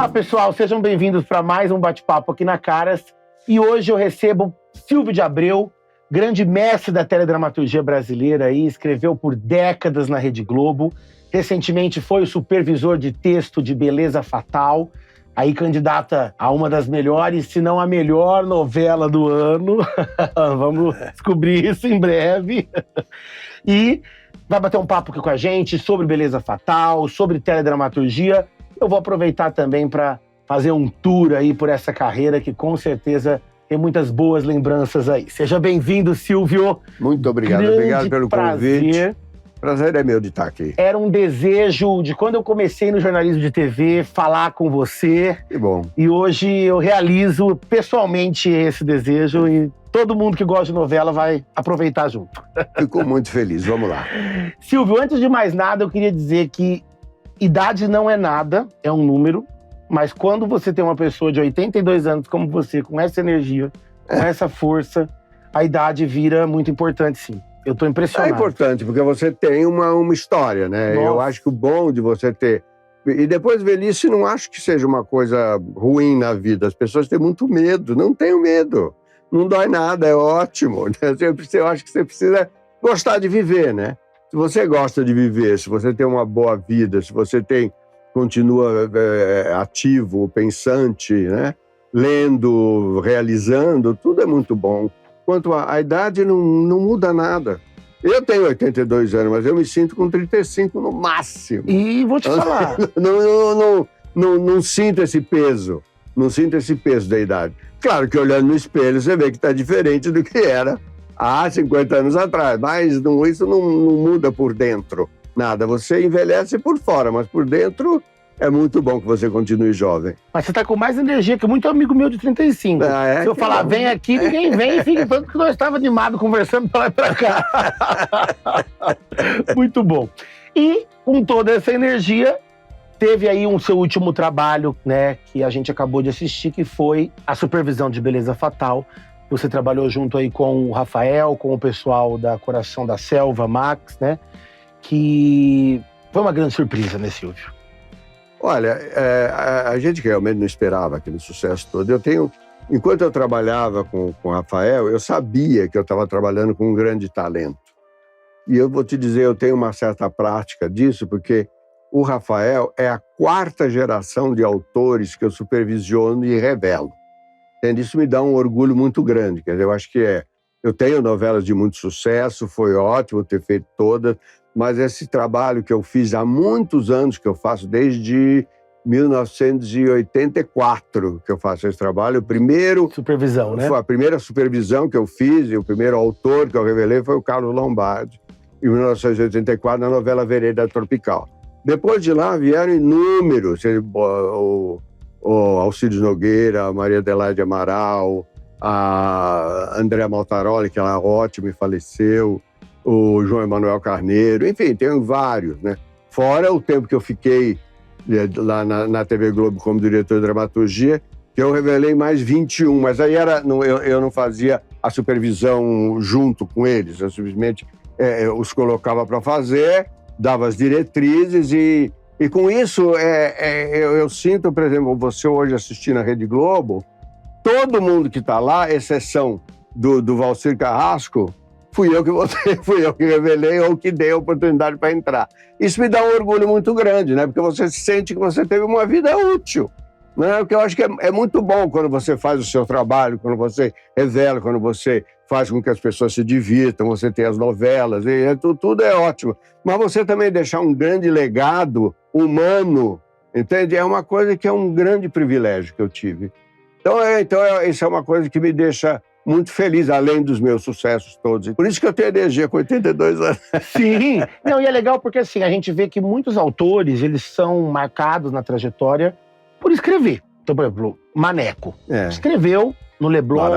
Olá, pessoal, sejam bem-vindos para mais um bate-papo aqui na Caras. E hoje eu recebo Silvio de Abreu, grande mestre da teledramaturgia brasileira, aí, escreveu por décadas na Rede Globo. Recentemente foi o supervisor de texto de Beleza Fatal, aí candidata a uma das melhores, se não a melhor novela do ano. Vamos descobrir isso em breve. E vai bater um papo aqui com a gente sobre Beleza Fatal, sobre teledramaturgia. Eu vou aproveitar também para fazer um tour aí por essa carreira que com certeza tem muitas boas lembranças aí. Seja bem-vindo, Silvio. Muito obrigado, obrigado pelo convite. Prazer é meu de estar aqui. Era um desejo de quando eu comecei no jornalismo de TV, falar com você. Que bom. E hoje eu realizo pessoalmente esse desejo e todo mundo que gosta de novela vai aproveitar junto. Fico muito feliz, vamos lá. Silvio, antes de mais nada, eu queria dizer que idade não é nada, é um número, mas quando você tem uma pessoa de 82 anos como você, com essa energia, com essa força, a idade vira muito importante, sim. Eu tô impressionado. É importante, porque você tem uma história, né? Nossa. Eu acho que o bom de você ter... E depois, velhice, não acho que seja uma coisa ruim na vida. As pessoas têm muito medo. Não tenham medo. Não dói nada, é ótimo. Eu acho que você precisa gostar de viver, né? Se você gosta de viver, se você tem uma boa vida, se você continua ativo, pensante, né? Lendo, realizando, tudo é muito bom. Quanto à idade, não muda nada. Eu tenho 82 anos, mas eu me sinto com 35 no máximo. E vou te falar. Não sinto esse peso. Não sinto esse peso da idade. Claro que olhando no espelho, você vê que está diferente do que era há 50 anos atrás. Mas isso não muda por dentro. Nada. Você envelhece por fora, mas por dentro... É muito bom que você continue jovem. Mas você tá com mais energia que muito amigo meu de 35. Se eu falar, vem aqui, ninguém vem e fica tanto que nós estávamos animados conversando pra lá e pra cá. Muito bom. E com toda essa energia, teve aí seu último trabalho, né, que a gente acabou de assistir, que foi a supervisão de Beleza Fatal. Você trabalhou junto aí com o Rafael, com o pessoal da Coração da Selva, Max, né? Que foi uma grande surpresa, né, Silvio? Olha, a gente realmente não esperava aquele sucesso todo. Enquanto eu trabalhava com o Rafael, eu sabia que eu estava trabalhando com um grande talento. E eu vou te dizer, eu tenho uma certa prática disso, porque o Rafael é a 4ª geração de autores que eu supervisiono e revelo. Entende? Isso me dá um orgulho muito grande. Quer dizer, eu acho que eu tenho novelas de muito sucesso, foi ótimo ter feito todas, mas esse trabalho que eu fiz há muitos anos, que eu faço desde 1984 que eu faço esse trabalho. O primeiro... Supervisão, né? Foi a primeira supervisão que eu fiz, e o primeiro autor que eu revelei foi o Carlos Lombardi, em 1984, na novela Vereda Tropical. Depois de lá vieram inúmeros, o Alcides Nogueira, a Maria Adelaide Amaral, a Andréa Maltaroli, que ela é ótima e faleceu, o João Emanuel Carneiro, enfim, tem vários, né? Fora o tempo que eu fiquei lá na TV Globo como diretor de dramaturgia, que eu revelei mais 21, mas aí eu não fazia a supervisão junto com eles, eu simplesmente os colocava para fazer, dava as diretrizes e com isso eu sinto, por exemplo, você hoje assistindo a Rede Globo, todo mundo que está lá, exceção do Valcir Carrasco, fui eu que votei, fui eu que revelei ou que dei a oportunidade para entrar. Isso me dá um orgulho muito grande, né? Porque você sente que você teve uma vida útil, né? Porque eu acho que é muito bom quando você faz o seu trabalho, quando você revela, quando você faz com que as pessoas se divirtam, você tem as novelas, tudo é ótimo. Mas você também deixar um grande legado humano, entende? É uma coisa que é um grande privilégio que eu tive. Então isso é uma coisa que me deixa muito feliz, além dos meus sucessos todos. Por isso que eu tenho energia com 82 anos. Sim! Não, e é legal porque, assim, a gente vê que muitos autores, eles são marcados na trajetória por escrever. Então, por exemplo, Maneco. Escreveu no Leblon.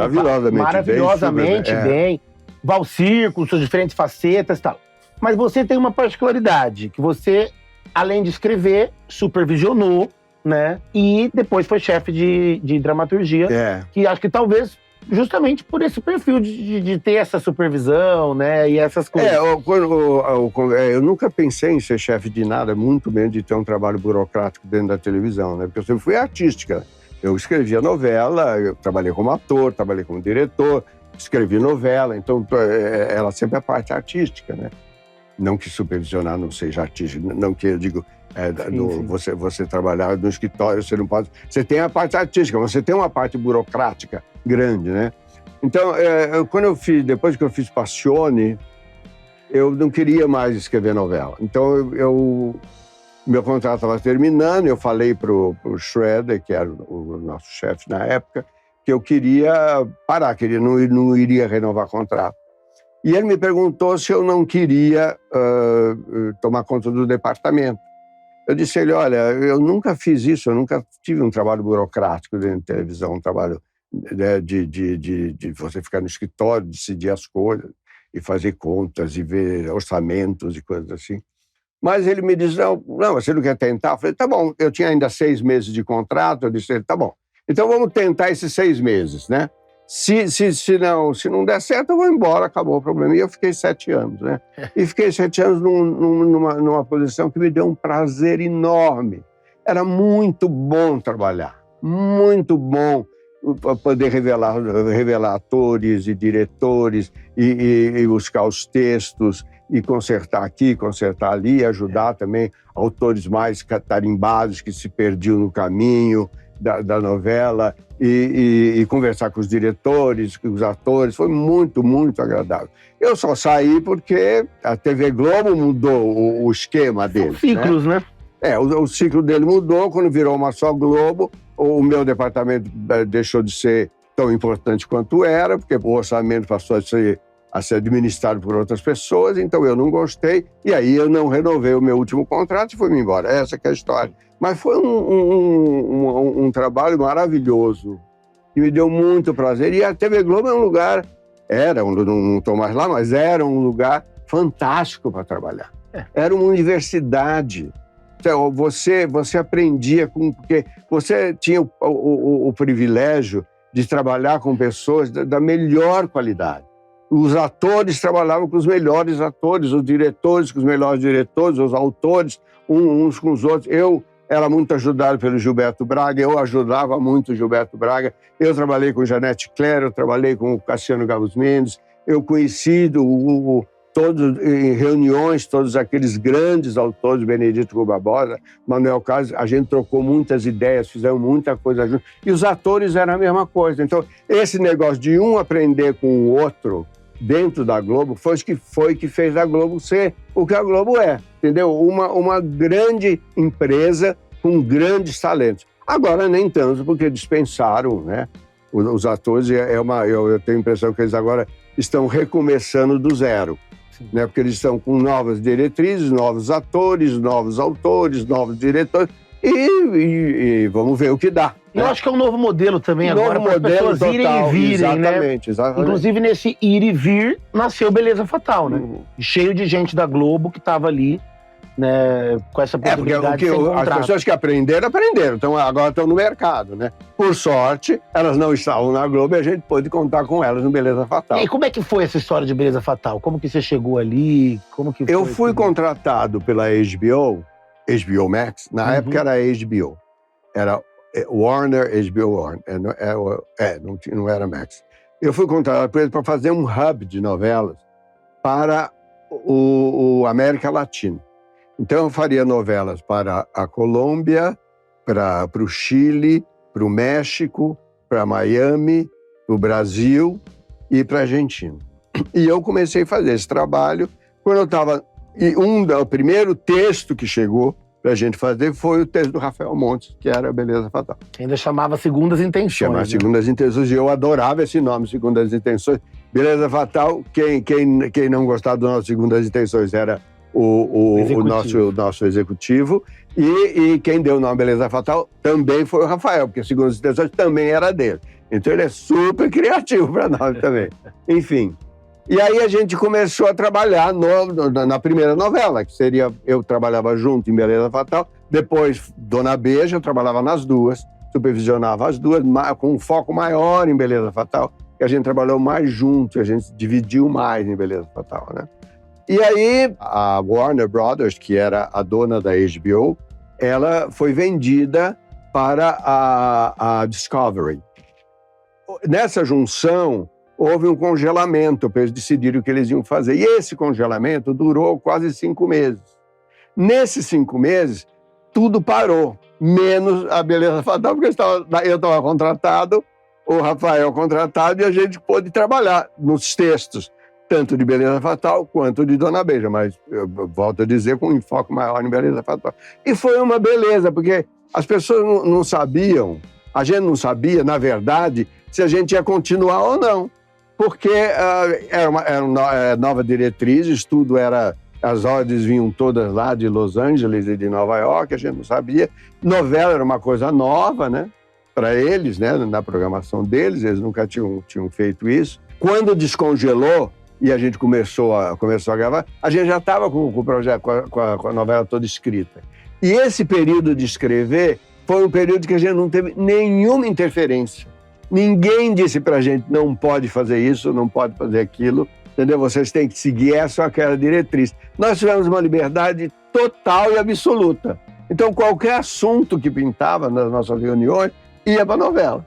Maravilhosamente bem. Valcir, com suas diferentes facetas e tal. Mas você tem uma particularidade, que você, além de escrever, supervisionou, né? E depois foi chefe de dramaturgia. Que acho que talvez justamente por esse perfil de ter essa supervisão, né, e essas coisas. Eu nunca pensei em ser chefe de nada, muito menos de ter um trabalho burocrático dentro da televisão, né? Porque eu sempre fui artística. Eu escrevia novela, eu trabalhei como ator, trabalhei como diretor, escrevi novela, então ela sempre é a parte artística, né? Não que supervisionar não seja artístico, não que eu digo, sim. Você trabalhar no escritório, você não pode... Você tem a parte artística, você tem uma parte burocrática grande, né? Então, depois que eu fiz Passione, eu não queria mais escrever novela. Então, meu contrato estava terminando, eu falei pro Schroeder, que era o nosso chefe na época, que eu queria parar, que ele não iria renovar contrato. E ele me perguntou se eu não queria tomar conta do departamento. Eu disse a ele, olha, eu nunca fiz isso, eu nunca tive um trabalho burocrático dentro de televisão, um trabalho de você ficar no escritório, decidir as coisas, e fazer contas, e ver orçamentos e coisas assim. Mas ele me disse, não, você não quer tentar? Eu falei, tá bom, eu tinha ainda 6 meses de contrato, eu disse, tá bom, então vamos tentar esses 6 meses, né? Se não der certo, eu vou embora, acabou o problema. E eu fiquei 7 anos, né? E fiquei 7 anos numa posição que me deu um prazer enorme. Era muito bom trabalhar, muito bom poder revelar atores e diretores e buscar os textos e consertar aqui, consertar ali, ajudar também autores mais tarimbados que se perdiam no caminho da novela e conversar com os diretores, com os atores, foi muito, muito agradável. Eu só saí porque a TV Globo mudou o esquema dele. São ciclos, né? O ciclo dele mudou, quando virou uma só Globo, o meu departamento deixou de ser tão importante quanto era, porque o orçamento passou a ser administrado por outras pessoas, então eu não gostei, e aí eu não renovei o meu último contrato e fui-me embora. Essa que é a história. Mas foi um trabalho maravilhoso, que me deu muito prazer. E a TV Globo é um lugar, não estou mais lá, mas era um lugar fantástico para trabalhar. Era uma universidade. Então, você aprendia porque você tinha o privilégio de trabalhar com pessoas da melhor qualidade. Os atores trabalhavam com os melhores atores, os diretores com os melhores diretores, os autores uns com os outros. Eu era muito ajudado pelo Gilberto Braga, eu ajudava muito o Gilberto Braga. Eu trabalhei com Janete Claire, eu trabalhei com o Cassiano Gabus Mendes, eu conheci todos em reuniões, todos aqueles grandes autores, Benedito Rui Barbosa, Manuel Carlos, a gente trocou muitas ideias, fizemos muita coisa junto. E os atores eram a mesma coisa. Então, esse negócio de um aprender com o outro dentro da Globo foi que fez a Globo ser o que a Globo é, entendeu? Uma grande empresa com grandes talentos. Agora nem tanto, porque dispensaram, né? Os atores, eu tenho a impressão que eles agora estão recomeçando do zero, né? Porque eles estão com novas diretrizes, novos atores, novos autores, novos diretores, e vamos ver o que dá. Eu acho que é um novo modelo também agora, para as pessoas irem e virem, né? Exatamente. Inclusive, nesse ir e vir, nasceu Beleza Fatal, né? Cheio de gente da Globo que estava ali, né, com essa possibilidade de ser encontrado. As pessoas que aprenderam, então agora estão no mercado, né? Por sorte, elas não estavam na Globo e a gente pôde contar com elas no Beleza Fatal. E como é que foi essa história de Beleza Fatal? Como que você chegou ali? Eu fui contratado pela HBO Max, na época era HBO. Era Warner, HBO Warner, não era Max. Eu fui contratado por ele para fazer um hub de novelas para o América Latina. Então eu faria novelas para a Colômbia, para o Chile, para o México, para Miami, para o Brasil e para a Argentina. E eu comecei a fazer esse trabalho quando eu estava... E o primeiro texto que chegou pra gente fazer foi o texto do Rafael Montes, que era Beleza Fatal. Que ainda chamava Segundas Intenções. Chamava Segundas Intenções, e eu adorava esse nome, Segundas Intenções. Beleza Fatal, quem não gostava do nosso Segundas Intenções era o nosso executivo, e quem deu o nome Beleza Fatal também foi o Rafael, porque Segundas Intenções também era dele. Então ele é super criativo para nós também. Enfim. E aí a gente começou a trabalhar na primeira novela, que seria... Eu trabalhava junto em Beleza Fatal, depois Dona Beija, eu trabalhava nas duas, supervisionava as duas, com um foco maior em Beleza Fatal, que a gente trabalhou mais junto, a gente dividiu mais em Beleza Fatal, né? E aí, a Warner Brothers, que era a dona da HBO, ela foi vendida para a Discovery. Nessa junção, houve um congelamento para eles decidirem o que eles iam fazer. E esse congelamento durou quase 5 meses. Nesses 5 meses, tudo parou, menos a Beleza Fatal, porque eu estava contratado, o Rafael contratado, e a gente pôde trabalhar nos textos, tanto de Beleza Fatal quanto de Dona Beija, mas eu volto a dizer com um enfoque maior em Beleza Fatal. E foi uma beleza, porque as pessoas não sabiam, a gente não sabia, na verdade, se a gente ia continuar ou não, porque era uma nova diretriz, tudo era, as ordens vinham todas lá de Los Angeles e de Nova York, a gente não sabia. Novela era uma coisa nova, né, para eles, né, na programação deles, eles nunca tinham feito isso. Quando descongelou, e a gente começou a gravar, a gente já estava com o projeto, com a novela toda escrita. E esse período de escrever foi um período que a gente não teve nenhuma interferência. Ninguém disse pra gente, não pode fazer isso, não pode fazer aquilo, entendeu? Vocês têm que seguir essa ou aquela diretriz. Nós tivemos uma liberdade total e absoluta. Então, qualquer assunto que pintava nas nossas reuniões ia pra novela.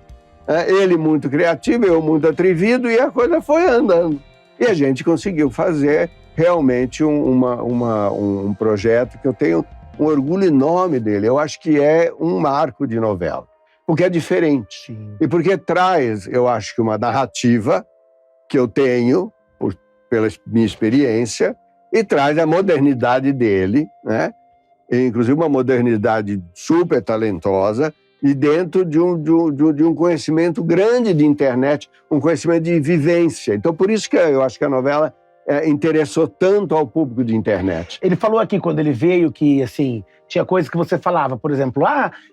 Ele muito criativo, eu muito atrevido, e a coisa foi andando. E a gente conseguiu fazer realmente um projeto que eu tenho um orgulho enorme dele. Eu acho que é um marco de novela, porque é diferente. Sim. E porque traz, eu acho que uma narrativa que eu tenho, pela minha experiência, e traz a modernidade dele, né? E, inclusive uma modernidade super talentosa, e dentro de um conhecimento grande de internet, um conhecimento de vivência. Então, por isso que eu acho que a novela interessou tanto ao público de internet. Ele falou aqui, quando ele veio, que, assim, tinha coisas que você falava, por exemplo,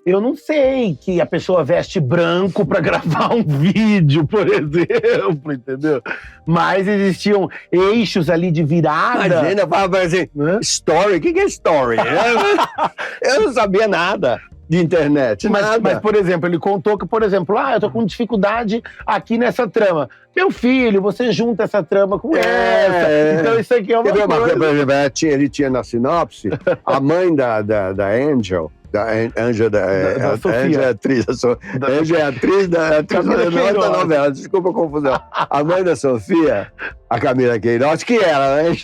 eu não sei que a pessoa veste branco pra gravar um vídeo, por exemplo, entendeu? Mas existiam eixos ali de virada. Imagina, eu falava assim, story, o que é story? Eu não sabia nada de internet, nada. Mas, por exemplo, ele contou que, por exemplo, eu tô com dificuldade aqui nessa trama. Meu filho, você junta essa trama com essa. Então isso aqui é uma coisa. Por exemplo, ele tinha na sinopse a mãe da Angel. Angel é atriz. Angel é atriz da novela. Desculpa a confusão. A mãe da Sofia, a Camila Queiroz, que era, né?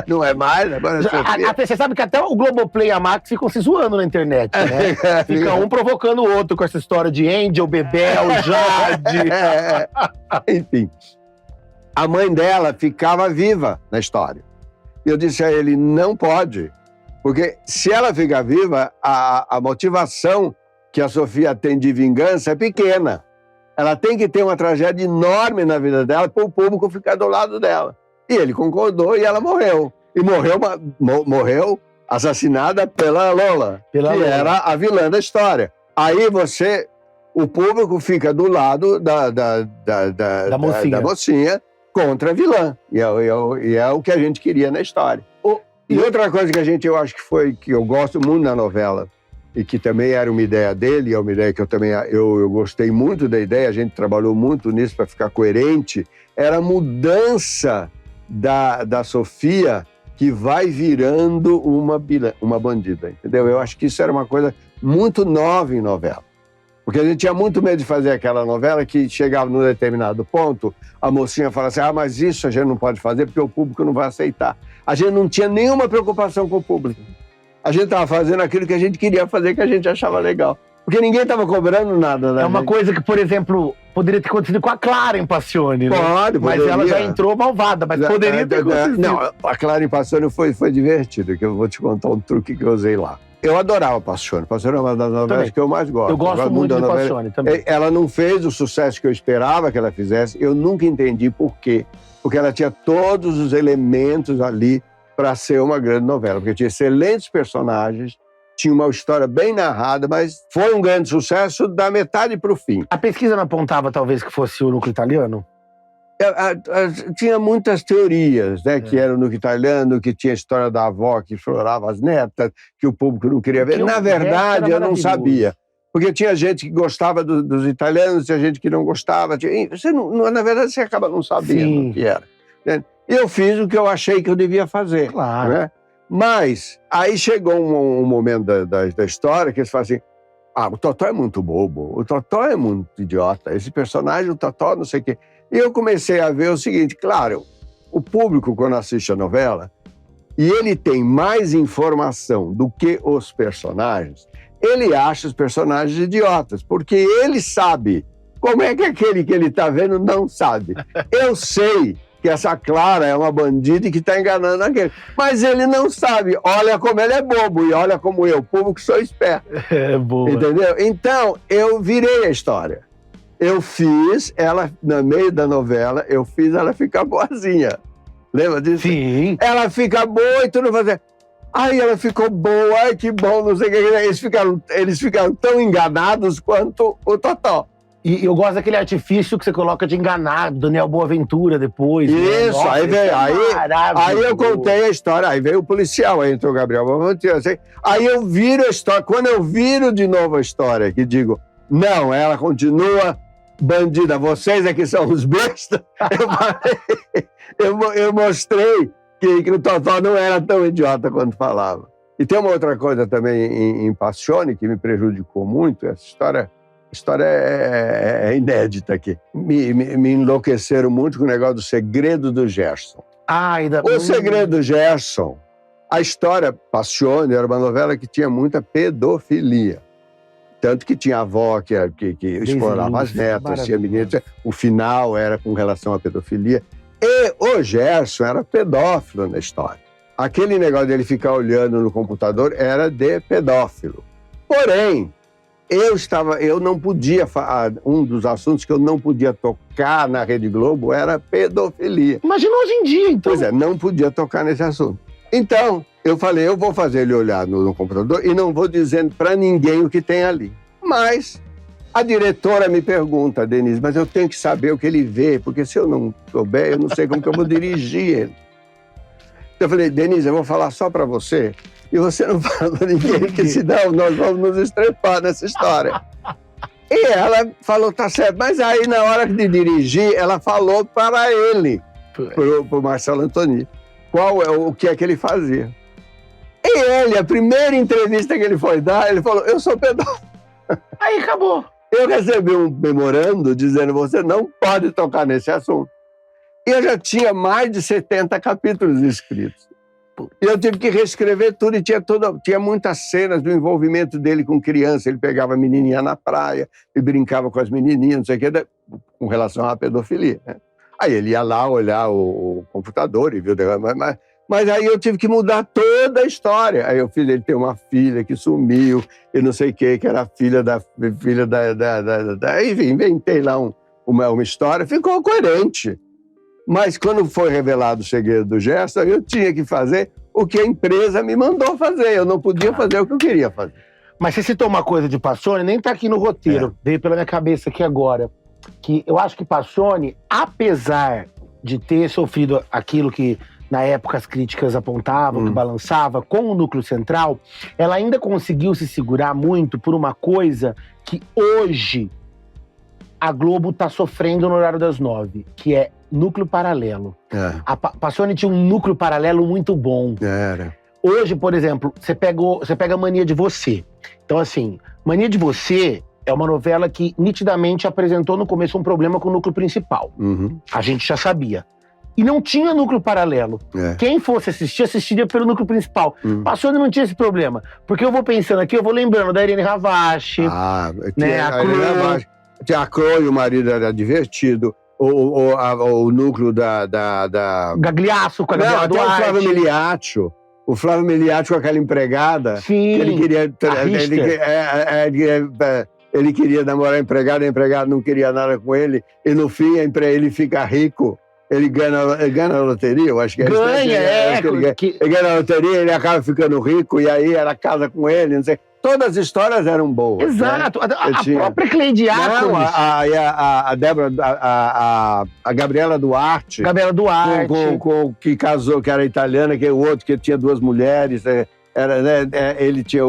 Não é mais, agora é Sofia. Você sabe que até o Globoplay e a Max ficam se zoando na internet, né? Fica um provocando o outro com essa história de Angel, Bebel, Jade. Enfim, a mãe dela ficava viva na história. E eu disse a ele, não pode, porque se ela ficar viva, a motivação que a Sofia tem de vingança é pequena. Ela tem que ter uma tragédia enorme na vida dela para o público ficar do lado dela. E ele concordou e ela morreu. E morreu assassinada pela Lola, era a vilã da história. Aí o público fica do lado da mocinha contra a vilã. E é o que a gente queria na história. E outra coisa que eu acho que eu gosto muito na novela, e que também era uma ideia dele, é uma ideia que eu gostei muito da ideia, a gente trabalhou muito nisso para ficar coerente, era a mudança da Sofia, que vai virando uma bandida, entendeu? Eu acho que isso era uma coisa muito nova em novela. Porque a gente tinha muito medo de fazer aquela novela que chegava num determinado ponto, a mocinha falava assim, mas isso a gente não pode fazer porque o público não vai aceitar. A gente não tinha nenhuma preocupação com o público. A gente estava fazendo aquilo que a gente queria fazer, que a gente achava legal. Porque ninguém estava cobrando nada da gente. Uma coisa que, por exemplo, poderia ter acontecido com a Clara em Passione, né? Mas ela já entrou malvada, mas poderia ter acontecido. Não, a Clara em Passione foi divertido, que eu vou te contar um truque que eu usei lá. Eu adorava Passione. Passione é uma das novelas que eu mais gosto. Eu gosto muito de Passione também. Ela não fez o sucesso que eu esperava que ela fizesse. Eu nunca entendi por quê. Porque ela tinha todos os elementos ali para ser uma grande novela. Porque tinha excelentes personagens, tinha uma história bem narrada, mas foi um grande sucesso da metade para o fim. A pesquisa não apontava, talvez, que fosse o núcleo italiano? Tinha muitas teorias, né? Que era o núcleo italiano, que tinha a história da avó que explorava as netas, que o público não queria ver. Na verdade, eu não sabia. Porque tinha gente que gostava dos italianos, tinha gente que não gostava. Na verdade, você acaba não sabendo o que era. Né? E eu fiz o que eu achei que eu devia fazer. Claro. Né? Mas aí chegou um momento da história que eles falam assim, o Totó é muito bobo, o Totó é muito idiota, esse personagem, o Totó, não sei o quê. E eu comecei a ver o seguinte, claro, o público, quando assiste a novela, e ele tem mais informação do que os personagens, ele acha os personagens idiotas, porque ele sabe. Como é que aquele que ele está vendo não sabe? Eu sei que essa Clara é uma bandida e que está enganando aquele. Mas ele não sabe. Olha como ele é bobo e olha como eu, público, sou esperto. É boa. Entendeu? Então, eu virei a história. Eu fiz ela, no meio da novela, eu fiz ela ficar boazinha. Lembra disso? Sim. Ela fica boa e tudo fazer. Aí ela ficou boa, ai que bom, não sei o que. Eles ficaram tão enganados quanto o Totó. E eu gosto daquele artifício que você coloca de enganar, do Daniel Boaventura depois. Isso, né? Nossa, aí veio. Aí eu maravilhoso. contei a história, aí veio o policial, aí entrou o Gabriel Boaventura. Assim, aí eu viro a história. Quando eu viro de novo a história, que digo, não, ela continua bandida, vocês é que são os bestas, eu mostrei que o Totó não era tão idiota quanto falava. E tem uma outra coisa também em Passione que me prejudicou muito, essa história é inédita aqui. Me enlouqueceram muito com o negócio do segredo do Gerson. O segredo do Gerson, a história Passione era uma novela que tinha muita pedofilia. Tanto que tinha a avó que explorava as netas, tinha meninas. O final era com relação à pedofilia. E o Gerson era pedófilo na história. Aquele negócio dele ficar olhando no computador era de pedófilo. Porém, eu não podia, um dos assuntos que eu não podia tocar na Rede Globo era pedofilia. Imagina hoje em dia, então. Pois é, não podia tocar nesse assunto. Então, eu falei, eu vou fazer ele olhar no computador e não vou dizendo para ninguém o que tem ali. Mas a diretora me pergunta, Denise, mas eu tenho que saber o que ele vê, porque se eu não souber, eu não sei como que eu vou dirigir ele. Eu falei, Denise, eu vou falar só para você e você não fala para ninguém, porque senão nós vamos nos estrepar nessa história. E ela falou, tá certo, mas aí na hora de dirigir, ela falou para ele, pro Marcelo Antoni, o que é que ele fazia. E ele, a primeira entrevista que ele foi dar, ele falou, eu sou pedófilo. Aí acabou. Eu recebi um memorando dizendo, você não pode tocar nesse assunto. E eu já tinha mais de 70 capítulos escritos. E eu tive que reescrever tudo e tinha muitas cenas do envolvimento dele com criança. Ele pegava a menininha na praia e brincava com as menininhas, não sei o que, com relação à pedofilia. Né? Aí ele ia lá olhar o computador e viu... Mas aí eu tive que mudar toda a história. Aí ele tem uma filha que sumiu, e não sei o que era filha da... Enfim, inventei lá uma história, ficou coerente. Mas quando foi revelado o segredo do Gerson, eu tinha que fazer o que a empresa me mandou fazer. Eu não podia fazer o que eu queria fazer. Mas você citou uma coisa de Passione, nem tá aqui no roteiro, veio pela minha cabeça aqui agora. Que eu acho que Passione, apesar de ter sofrido aquilo que na época as críticas apontavam, que balançava com o núcleo central, ela ainda conseguiu se segurar muito por uma coisa que hoje a Globo tá sofrendo no horário das 9, que é núcleo paralelo. A Passione tinha um núcleo paralelo muito bom. Era. Hoje, por exemplo, você pega Mania de Você. Então, assim, Mania de Você é uma novela que nitidamente apresentou no começo um problema com o núcleo principal. A gente já sabia. E não tinha núcleo paralelo. Quem fosse assistir, assistiria pelo núcleo principal. Passione não tinha esse problema. Porque eu vou pensando aqui, eu vou lembrando da Irene Ravache. Né, a Chloe, o marido era divertido. O núcleo da... Gagliasso com a Gabriela Duarte. O Flávio Miliaccio. O Flávio Miliaccio com aquela empregada. Sim, que ele queria... Ele queria namorar a empregada não queria nada com ele. E no fim, ele fica rico. Ele ganha na loteria, eu acho que é isso. Ele ganha na loteria, ele acaba ficando rico, e aí ela casa com ele, não sei. Todas as histórias eram boas. Exato. Né? A própria Cleide Arcones. A Débora, a Gabriela Duarte. Gabriela Duarte. Que casou, que era italiana, que é o outro que tinha duas mulheres. Era, né? Ele tinha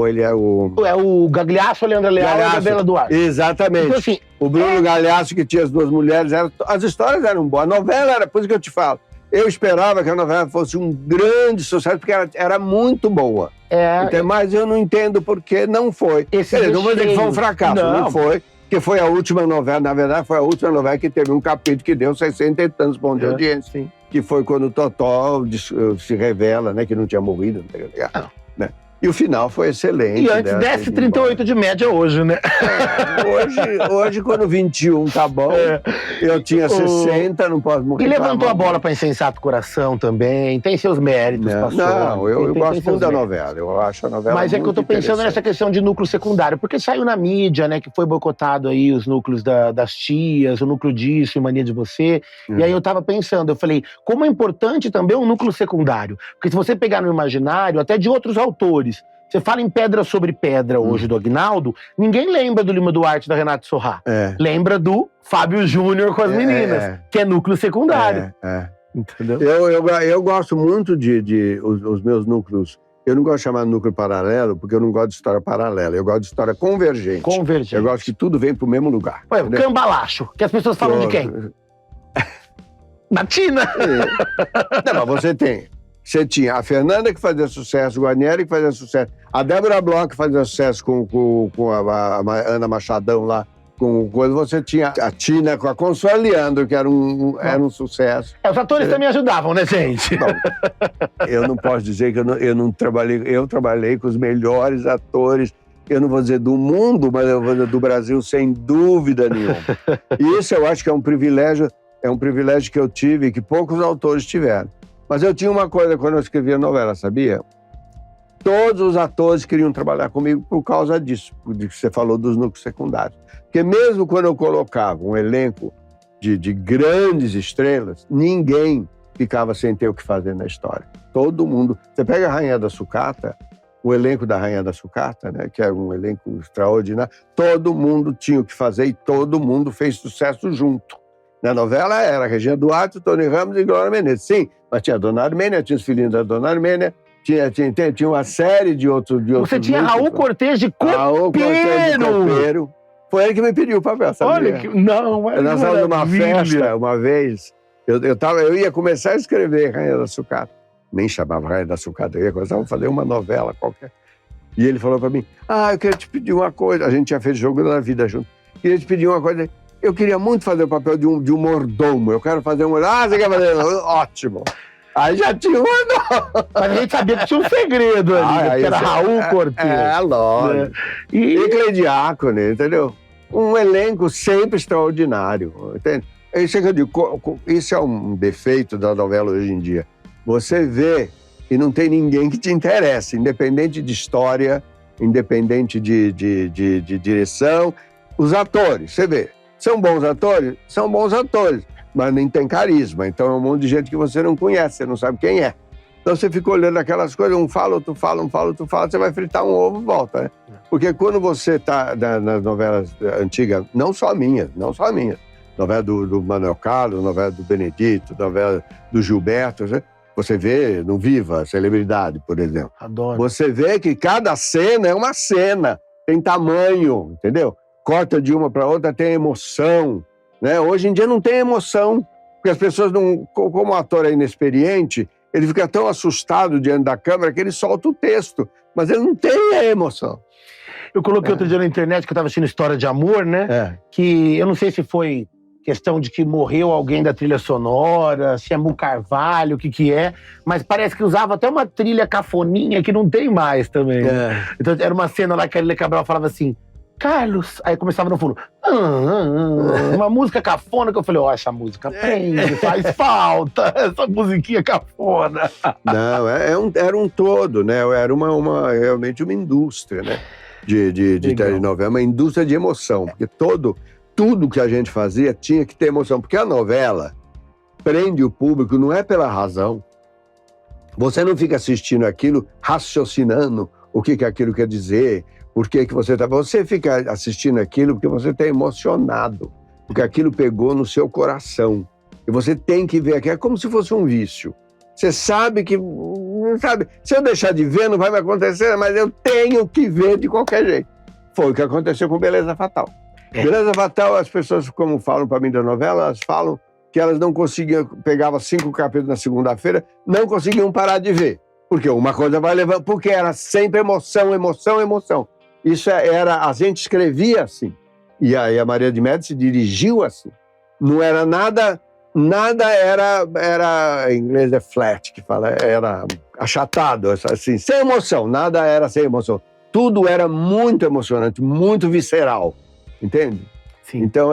ele é o... É o Gagliasso, o Leandro Leal e a Gabriela Duarte. Exatamente. Então, assim, o Bruno Gagliasso, que tinha as duas mulheres, as histórias eram boas. A novela era, por isso que eu te falo, eu esperava que a novela fosse um grande sucesso, porque era muito boa. Mas eu não entendo por que não foi. Não vou dizer que foi um fracasso, não foi. Porque foi a última novela, na verdade, foi a última novela que teve um capítulo que deu 60 e tantos pontos de audiência. Sim. Que foi quando o Totó se revela, né, que não tinha morrido. Né? E o final foi excelente. E antes desce 38 de média hoje, né? Hoje, quando 21 tá bom, eu tinha 60, não posso morrer. E levantou a bola para Insensato Coração também, tem seus méritos. Eu gosto muito da novela, eu acho a novela. Mas é que eu tô pensando nessa questão de núcleo secundário, porque saiu na mídia, né, que foi boicotado aí os núcleos das tias, o núcleo disso e Mania de Você. E aí eu tava pensando, eu falei, como é importante também um núcleo secundário. Porque se você pegar no imaginário, até de outros autores, você fala em Pedra sobre Pedra hoje do Aguinaldo, ninguém lembra do Lima Duarte e da Renata Sorrah. Lembra do Fábio Júnior com as meninas, que é núcleo secundário. Entendeu? Eu gosto muito de os meus núcleos. Eu não gosto de chamar núcleo paralelo, porque eu não gosto de história paralela. Eu gosto de história convergente. Eu gosto que tudo vem pro mesmo lugar. O Cambalacho, que as pessoas falam de quem? Da Tina. Não, mas você tinha a Fernanda que fazia sucesso, o Guarnieri que fazia sucesso, a Débora Bloch que fazia sucesso com a Ana Machadão lá, quando você tinha a Tina com a Consuelo Leandro, que era um sucesso. Os atores também ajudavam, né, gente? Bom, eu não posso dizer que eu não trabalhei, eu trabalhei com os melhores atores, eu não vou dizer do mundo, mas eu vou dizer do Brasil, sem dúvida nenhuma. E isso eu acho que é um privilégio que eu tive e que poucos autores tiveram. Mas eu tinha uma coisa quando eu escrevia novela, sabia? Todos os atores queriam trabalhar comigo por causa disso, de que você falou dos núcleos secundários. Porque mesmo quando eu colocava um elenco de grandes estrelas, ninguém ficava sem ter o que fazer na história. Todo mundo... Você pega a Rainha da Sucata, o elenco da Rainha da Sucata, né, que era um elenco extraordinário, todo mundo tinha o que fazer e todo mundo fez sucesso junto. Na novela era Regina Duarte, Tony Ramos e Glória Menezes. Sim, mas tinha a Dona Armênia, tinha os filhinhos da Dona Armênia, tinha uma série de outros... Você tinha Raul Cortez de Copeiro! Foi ele que me pediu o papel, sabia? Olha que... Não, mas nós estávamos numa festa, uma vez, eu ia começar a escrever Rainha da Sucata. Nem chamava Rainha da Sucata, eu ia começar a fazer uma novela qualquer. E ele falou para mim, eu queria te pedir uma coisa. A gente tinha feito Jogo da Vida junto. Queria te pedir uma coisa... Eu queria muito fazer o papel de um mordomo. Eu quero fazer um... você quer fazer? Ótimo. Aí já tinha um mordomo. Mas a gente sabia que tinha um segredo ali, que era Raul Cortez. Lógico. E Cleidiácone, entendeu? Um elenco sempre extraordinário, entende? Isso é que eu digo, isso é um defeito da novela hoje em dia. Você vê e não tem ninguém que te interesse, independente de história, independente de direção. Os atores, você vê. São bons atores, mas nem tem carisma. Então é um monte de gente que você não conhece, você não sabe quem é. Então você fica olhando aquelas coisas, um fala, outro fala, você vai fritar um ovo e volta, né? Porque quando você está nas novelas antigas, não só minhas, novela do Manuel Carlos, novela do Benedito, novela do Gilberto, você vê no Viva, Celebridade, por exemplo. Adoro. Você vê que cada cena é uma cena, tem tamanho, entendeu? Corta de uma para outra, tem emoção, né? Hoje em dia não tem emoção, porque as pessoas não... Como o ator é inexperiente, ele fica tão assustado diante da câmera que ele solta o texto, mas ele não tem a emoção. Eu coloquei outro dia na internet que eu estava assistindo História de Amor, né? Que eu não sei se foi questão de que morreu alguém da trilha sonora, se é Mu Carvalho, o que é, mas parece que usava até uma trilha cafoninha que não tem mais também. Então era uma cena lá que a Lília Cabral falava assim, Carlos, aí começava no fundo, uma música cafona, que eu falei, essa música prende, faz falta, essa musiquinha cafona. Não, era um todo, né? Era realmente uma indústria, né? De telenovela, uma indústria de emoção, porque tudo que a gente fazia tinha que ter emoção, porque a novela prende o público não é pela razão. Você não fica assistindo aquilo raciocinando o que aquilo quer dizer, por que você está... Você fica assistindo aquilo porque você está emocionado, porque aquilo pegou no seu coração. E você tem que ver aquilo, é como se fosse um vício. Você sabe que, não sabe, se eu deixar de ver não vai me acontecer, mas eu tenho que ver de qualquer jeito. Foi o que aconteceu com Beleza Fatal. Beleza Fatal, as pessoas, como falam para mim da novela, elas falam que elas não conseguiam, pegavam 5 capítulos na segunda-feira, não conseguiam parar de ver. Porque uma coisa vai levando, porque era sempre emoção, emoção, emoção. Isso era, a gente escrevia assim. E aí a Maria de Médici dirigiu assim. Não era nada era, em inglês é flat, que fala, era achatado, assim, sem emoção, nada era sem emoção. Tudo era muito emocionante, muito visceral, entende? Sim. Então,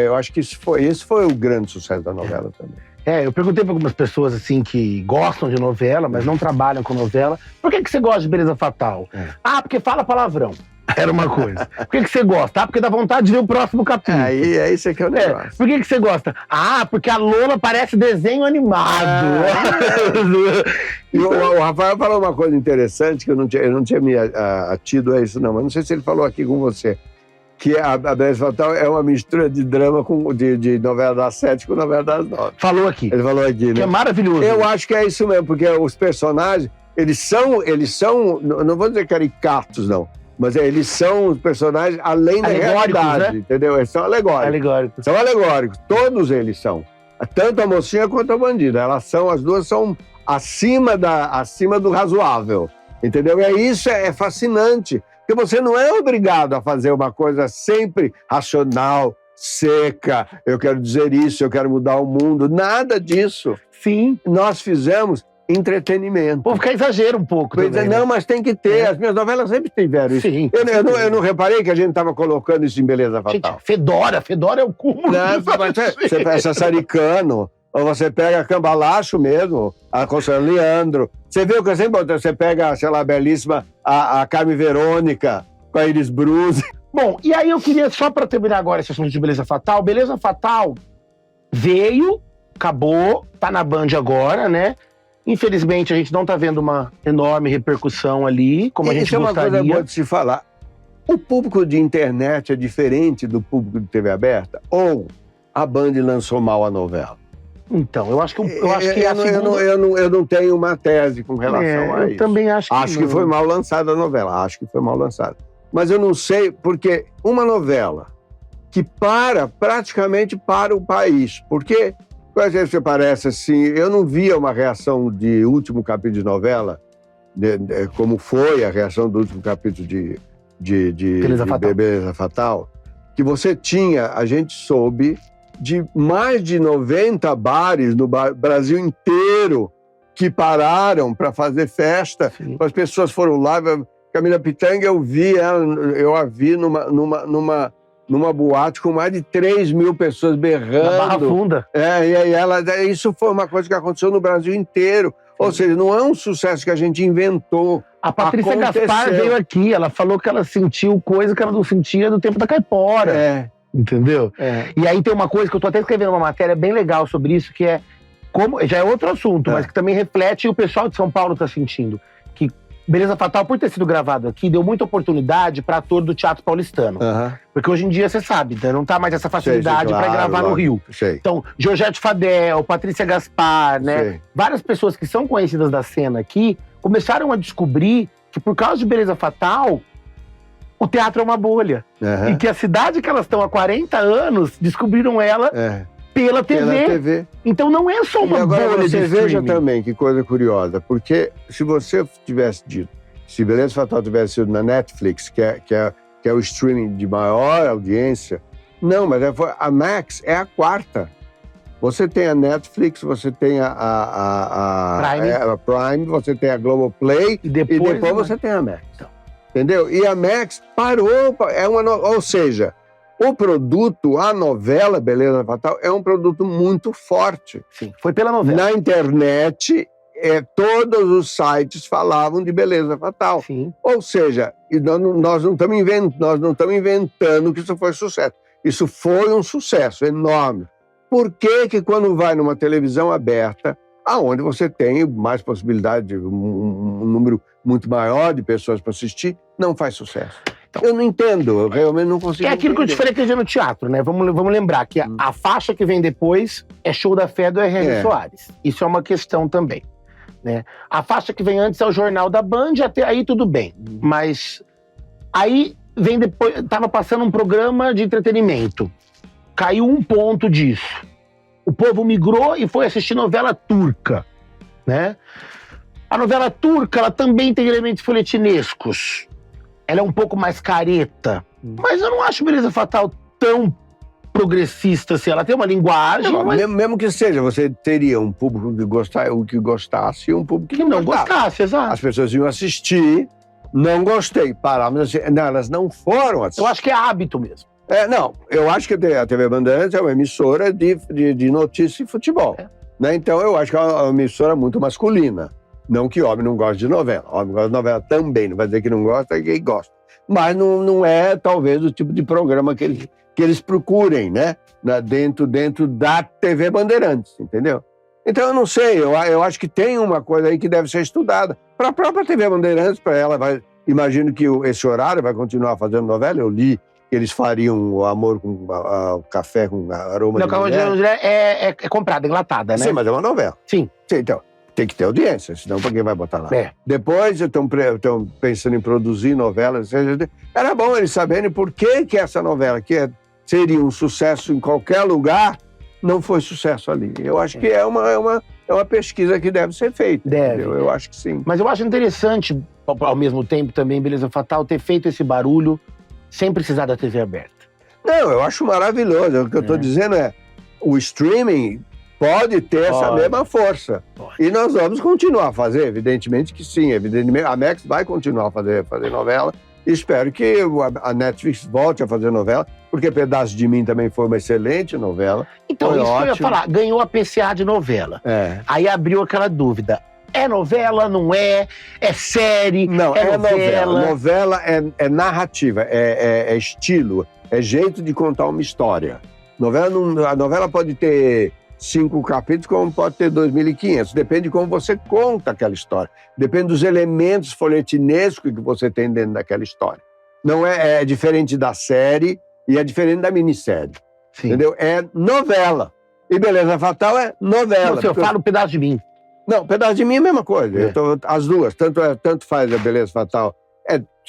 eu acho que esse foi o grande sucesso da novela também. Eu perguntei para algumas pessoas, assim, que gostam de novela, mas não trabalham com novela. Por que você gosta de Beleza Fatal? Ah, porque fala palavrão. Era uma coisa. Por que você gosta? Ah, porque dá vontade de ver o próximo capítulo. É isso que é o negócio. Por que você gosta? Ah, porque a Lola parece desenho animado. E o Rafael falou uma coisa interessante, que eu não tinha me atido a isso, não. Mas não sei se ele falou aqui com você. Que a Beleza Fatal é uma mistura de drama de novela das 7 com novela das 9. Falou aqui. Ele falou aqui, né? Que é maravilhoso. Eu acho que é isso mesmo, porque os personagens, eles são, não vou dizer caricatos, não, mas eles são os personagens além da realidade, né? Entendeu? Eles são alegóricos. São alegóricos, todos eles são. Tanto a mocinha quanto a bandida. As duas são acima do razoável, entendeu? E isso é fascinante. Porque você não é obrigado a fazer uma coisa sempre racional, seca, eu quero dizer isso, eu quero mudar o mundo, nada disso. Sim. Nós fizemos entretenimento. Pô, fica exagero um pouco também, não, né? Mas tem que ter, as minhas novelas sempre tiveram isso. Sim. Eu não reparei que a gente estava colocando isso em Beleza Fatal. Gente, Fedora é o cúmulo. Você pega Sassaricano, ou você pega Cambalacho mesmo, a Consuelo Leandro. Você vê o que eu sempre botei, você pega, sei lá, a belíssima, a Carmen Verônica, com a Iris Bruce. Bom, e aí eu queria, só para terminar agora esse assunto de Beleza Fatal, Beleza Fatal veio, acabou, tá na Band agora, né? Infelizmente, a gente não tá vendo uma enorme repercussão ali, como a gente gostaria. Isso é uma coisa boa de se falar. O público de internet é diferente do público de TV aberta? Ou a Band lançou mal a novela? Então, eu acho que eu não tenho uma tese com relação a isso. Eu também acho que Acho que foi mal lançada a novela, Mas eu não sei, porque uma novela que praticamente para o país, porque, às vezes você parece assim, eu não via uma reação de último capítulo de novela, como foi a reação do último capítulo de Beleza Fatal, que a gente soube de mais de 90 bares no Brasil inteiro que pararam para fazer festa. Sim. As pessoas foram lá. Camila Pitanga, eu a vi numa boate com mais de 3 mil pessoas berrando. Na Barra Funda. E isso foi uma coisa que aconteceu no Brasil inteiro. Sim. Ou seja, não é um sucesso que a gente inventou. A Patrícia Gaspar veio aqui, ela falou que ela sentiu coisa que ela não sentia do tempo da Caipora. Entendeu? E aí tem uma coisa que eu tô até escrevendo uma matéria bem legal sobre isso, que é como, já é outro assunto, mas que também reflete o pessoal de São Paulo tá sentindo. Que Beleza Fatal, por ter sido gravado aqui, deu muita oportunidade para ator do teatro paulistano. Porque hoje em dia, você sabe, não tá mais essa facilidade para gravar no Rio. Então, Georgette Fadel, Patrícia Gaspar, né? Várias pessoas que são conhecidas da cena aqui começaram a descobrir que por causa de Beleza Fatal, o teatro é uma bolha. E que a cidade que elas estão há 40 anos, descobriram ela pela TV. Então não é só uma bolha de streaming. Você veja também, que coisa curiosa, porque se você tivesse dito, se Beleza Fatal tivesse sido na Netflix, que é o streaming de maior audiência, não, mas a Max é a quarta. Você tem a Netflix, você tem a Prime, você tem a Globoplay, e depois você tem a Max. Entendeu? E a Max parou, ou seja, o produto, a novela Beleza Fatal, é um produto muito forte. Sim, foi pela novela. Na internet, todos os sites falavam de Beleza Fatal. Sim. Ou seja, nós não estamos inventando que isso foi sucesso. Isso foi um sucesso enorme. Por que quando vai numa televisão aberta, aonde você tem mais possibilidade, um número muito maior de pessoas para assistir, não faz sucesso? Então, eu não entendo, eu realmente não consigo é aquilo que eu te falei que é no teatro, né? Vamos lembrar que a faixa que vem depois é Show da Fé do R.R. Soares. Isso é uma questão também, né? A faixa que vem antes é o Jornal da Band, até aí tudo bem. Mas aí vem depois, tava passando um programa de entretenimento. Caiu um ponto disso. O povo migrou e foi assistir novela turca, né? A novela turca, ela também tem elementos folhetinescos. Ela é um pouco mais careta. Mas eu não acho Beleza Fatal tão progressista assim. Ela tem uma linguagem, não, mas... mesmo que seja, você teria um público que gostasse e um público que não gostasse, exato. As pessoas iam assistir, não gostei, pararam, mas não, elas não foram assistir. Eu acho que é hábito mesmo. Não, eu acho que a TV Bandeirantes é uma emissora de notícia e futebol. Né? Então, eu acho que é uma emissora muito masculina. Não que homem não goste de novela. Homem gosta de novela também. Não vai dizer que não gosta, é que gosta. Mas não é, talvez, o tipo de programa que eles procurem, né? Dentro da TV Bandeirantes, entendeu? Então, eu não sei. Eu acho que tem uma coisa aí que deve ser estudada. Para a própria TV Bandeirantes, para ela, imagino que esse horário vai continuar fazendo novela. Eu li que eles fariam o Amor com Café com Aroma de Mulher. Não, é comprada, enlatada, né? Sim, mas é uma novela. Sim. Então, tem que ter audiência, senão pra quem vai botar lá? Depois, estão pensando em produzir novelas. Era bom eles saberem por que essa novela, que seria um sucesso em qualquer lugar, não foi sucesso ali. Eu acho que é uma pesquisa que deve ser feita. Deve. Eu acho que sim. Mas eu acho interessante, ao mesmo tempo também, Beleza Fatal, ter feito esse barulho sem precisar da TV aberta. Não, eu acho maravilhoso. O que eu estou dizendo é, o streaming pode ter essa mesma força. E nós vamos continuar a fazer, evidentemente que sim. Evidentemente, a Max vai continuar a fazer novela. Espero que a Netflix volte a fazer novela, porque Pedaço de Mim também foi uma excelente novela. Então, isso que eu ia falar, ganhou a PCA de novela. Aí abriu aquela dúvida. É novela, não é? É série? Não, é novela. Novela é narrativa, é estilo, é jeito de contar uma história. A novela pode ter 5 capítulos, como pode ter 2.500. Depende de como você conta aquela história. Depende dos elementos folhetinescos que você tem dentro daquela história. Não é diferente da série e é diferente da minissérie. Sim. Entendeu? É novela. E Beleza Fatal é novela. Não, eu falo Pedaço de Mim. Não, Pedaço de Mim é a mesma coisa. As duas, tanto faz a Beleza Fatal.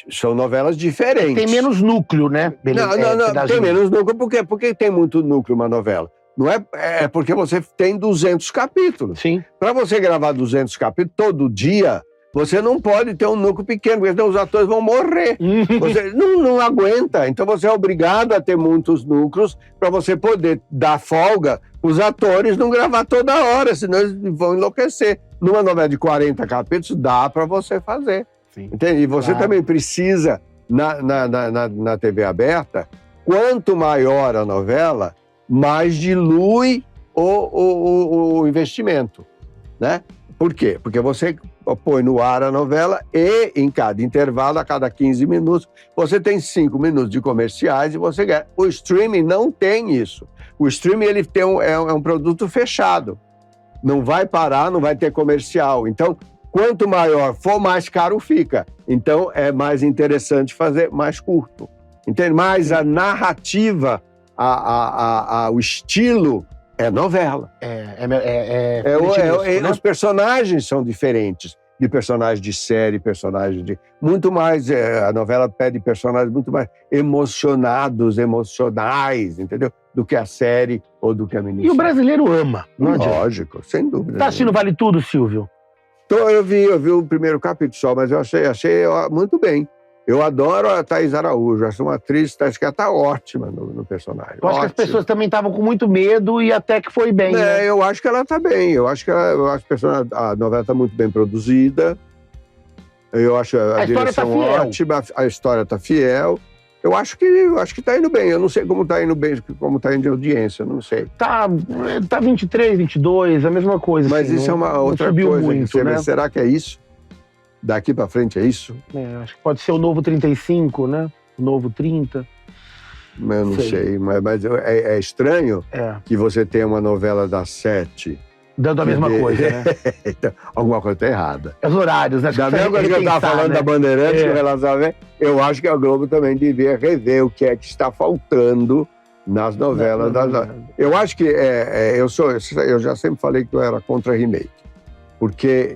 São novelas diferentes. Tem menos núcleo, né? Não, tem menos núcleo. Por quê? Porque tem muito núcleo uma novela. Não é porque você tem 200 capítulos. Sim. Para você gravar 200 capítulos todo dia, você não pode ter um núcleo pequeno, porque senão os atores vão morrer. Você não aguenta. Então você é obrigado a ter muitos núcleos para você poder dar folga os atores não gravar toda hora, senão eles vão enlouquecer. Numa novela de 40 capítulos, dá para você fazer. Sim. Entende? E você também precisa, na TV aberta, quanto maior a novela, mais dilui o investimento, né? Por quê? Porque você põe no ar a novela e, em cada intervalo, a cada 15 minutos, você tem 5 minutos de comerciais e você ganha. O streaming não tem isso. O streaming ele é um produto fechado. Não vai parar, não vai ter comercial. Então, quanto maior for, mais caro fica. Então, é mais interessante fazer mais curto. Entende? Mas a narrativa, o estilo é novela. Os personagens são diferentes. De personagens de série, personagens de... Muito mais, a novela pede personagens muito mais emocionais, entendeu? Do que a série ou do que a minissérie. E o brasileiro ama, não adianta. Lógico, sem dúvida. Tá assistindo Vale Tudo, Silvio? Eu vi o primeiro capítulo só, mas eu achei muito bem. Eu adoro a Thaís Araújo, acho uma atriz que ela tá ótima no personagem. Eu acho que as pessoas também estavam com muito medo e até que foi bem, né? Eu acho que ela tá bem, eu acho que a novela tá muito bem produzida, eu acho a direção ótima, a história tá fiel. Eu acho que tá indo bem, eu não sei como tá indo bem, como tá indo de audiência, eu não sei. Tá 23, 22, a mesma coisa. Mas assim, isso é uma outra coisa, muito, né? Será que é isso? Daqui pra frente é isso? Acho que pode ser o novo 35, né? O novo 30. Eu não sei, mas é estranho que você tenha uma novela das 7 Dando a mesma coisa, né? Então, alguma coisa está errada. Os horários, né? Da mesma coisa que eu estava falando da Bandeirantes, com relação a... eu acho que a Globo também devia rever o que é que está faltando nas novelas. Eu acho que eu já sempre falei que eu era contra remake, porque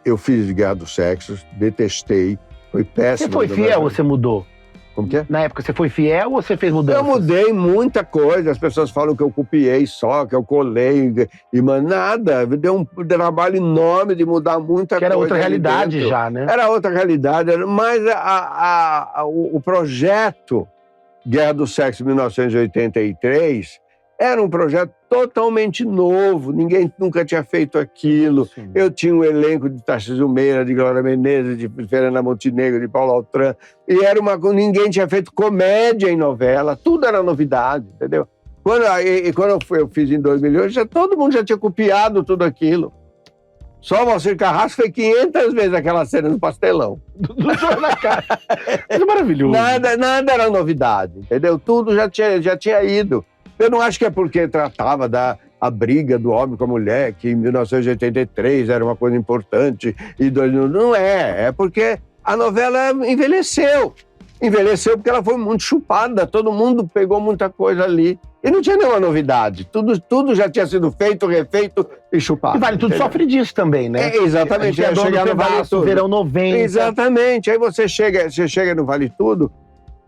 eu fiz Guerra dos Sexos, detestei, foi péssimo. Você foi fiel ou você mudou? Como que é? Na época, você foi fiel ou você fez mudança? Eu mudei muita coisa. As pessoas falam que eu copiei só, que eu colei, mas nada. Deu um trabalho enorme de mudar muita coisa. Que era outra realidade já, né? Era outra realidade, mas o projeto Guerra do Sexo 1983 era um projeto totalmente novo, ninguém nunca tinha feito aquilo. Sim. Eu tinha um elenco de Tarcísio Meira, de Glória Menezes, de Fernanda Montenegro, de Paulo Altran, e ninguém tinha feito comédia em novela, tudo era novidade, entendeu? Quando eu fiz em 2 milhões, todo mundo já tinha copiado tudo aquilo. Só o Valcir Carrasco foi 500 vezes aquela cena do pastelão. Do jogo na cara. É maravilhoso. Nada era novidade, entendeu? Tudo já tinha ido. Eu não acho que é porque tratava a briga do homem com a mulher, que em 1983 era uma coisa importante, e não é. É porque a novela envelheceu. Envelheceu porque ela foi muito chupada, todo mundo pegou muita coisa ali. E não tinha nenhuma novidade. Tudo já tinha sido feito, refeito e chupado. E Vale Tudo sofre disso também, né? Exatamente. A chegar no Vale Tudo. Verão 90. Exatamente. Aí você chega no Vale Tudo,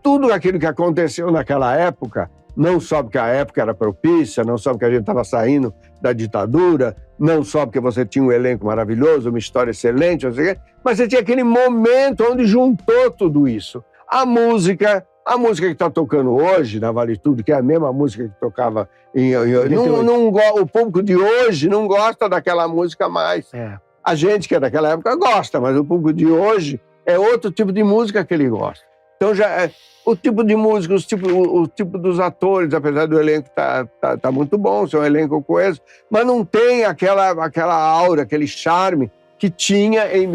tudo aquilo que aconteceu naquela época, não só porque a época era propícia, não só porque a gente estava saindo da ditadura, não só porque você tinha um elenco maravilhoso, uma história excelente, mas você tinha aquele momento onde juntou tudo isso. A música que está tocando hoje na Vale Tudo, que é a mesma música que tocava o público de hoje não gosta daquela música mais. A gente que é daquela época gosta, mas o público de hoje é outro tipo de música que ele gosta. Então o tipo de música, o tipo dos atores, apesar do elenco tá muito bom, ser um elenco coeso, mas não tem aquela aura, aquele charme que tinha em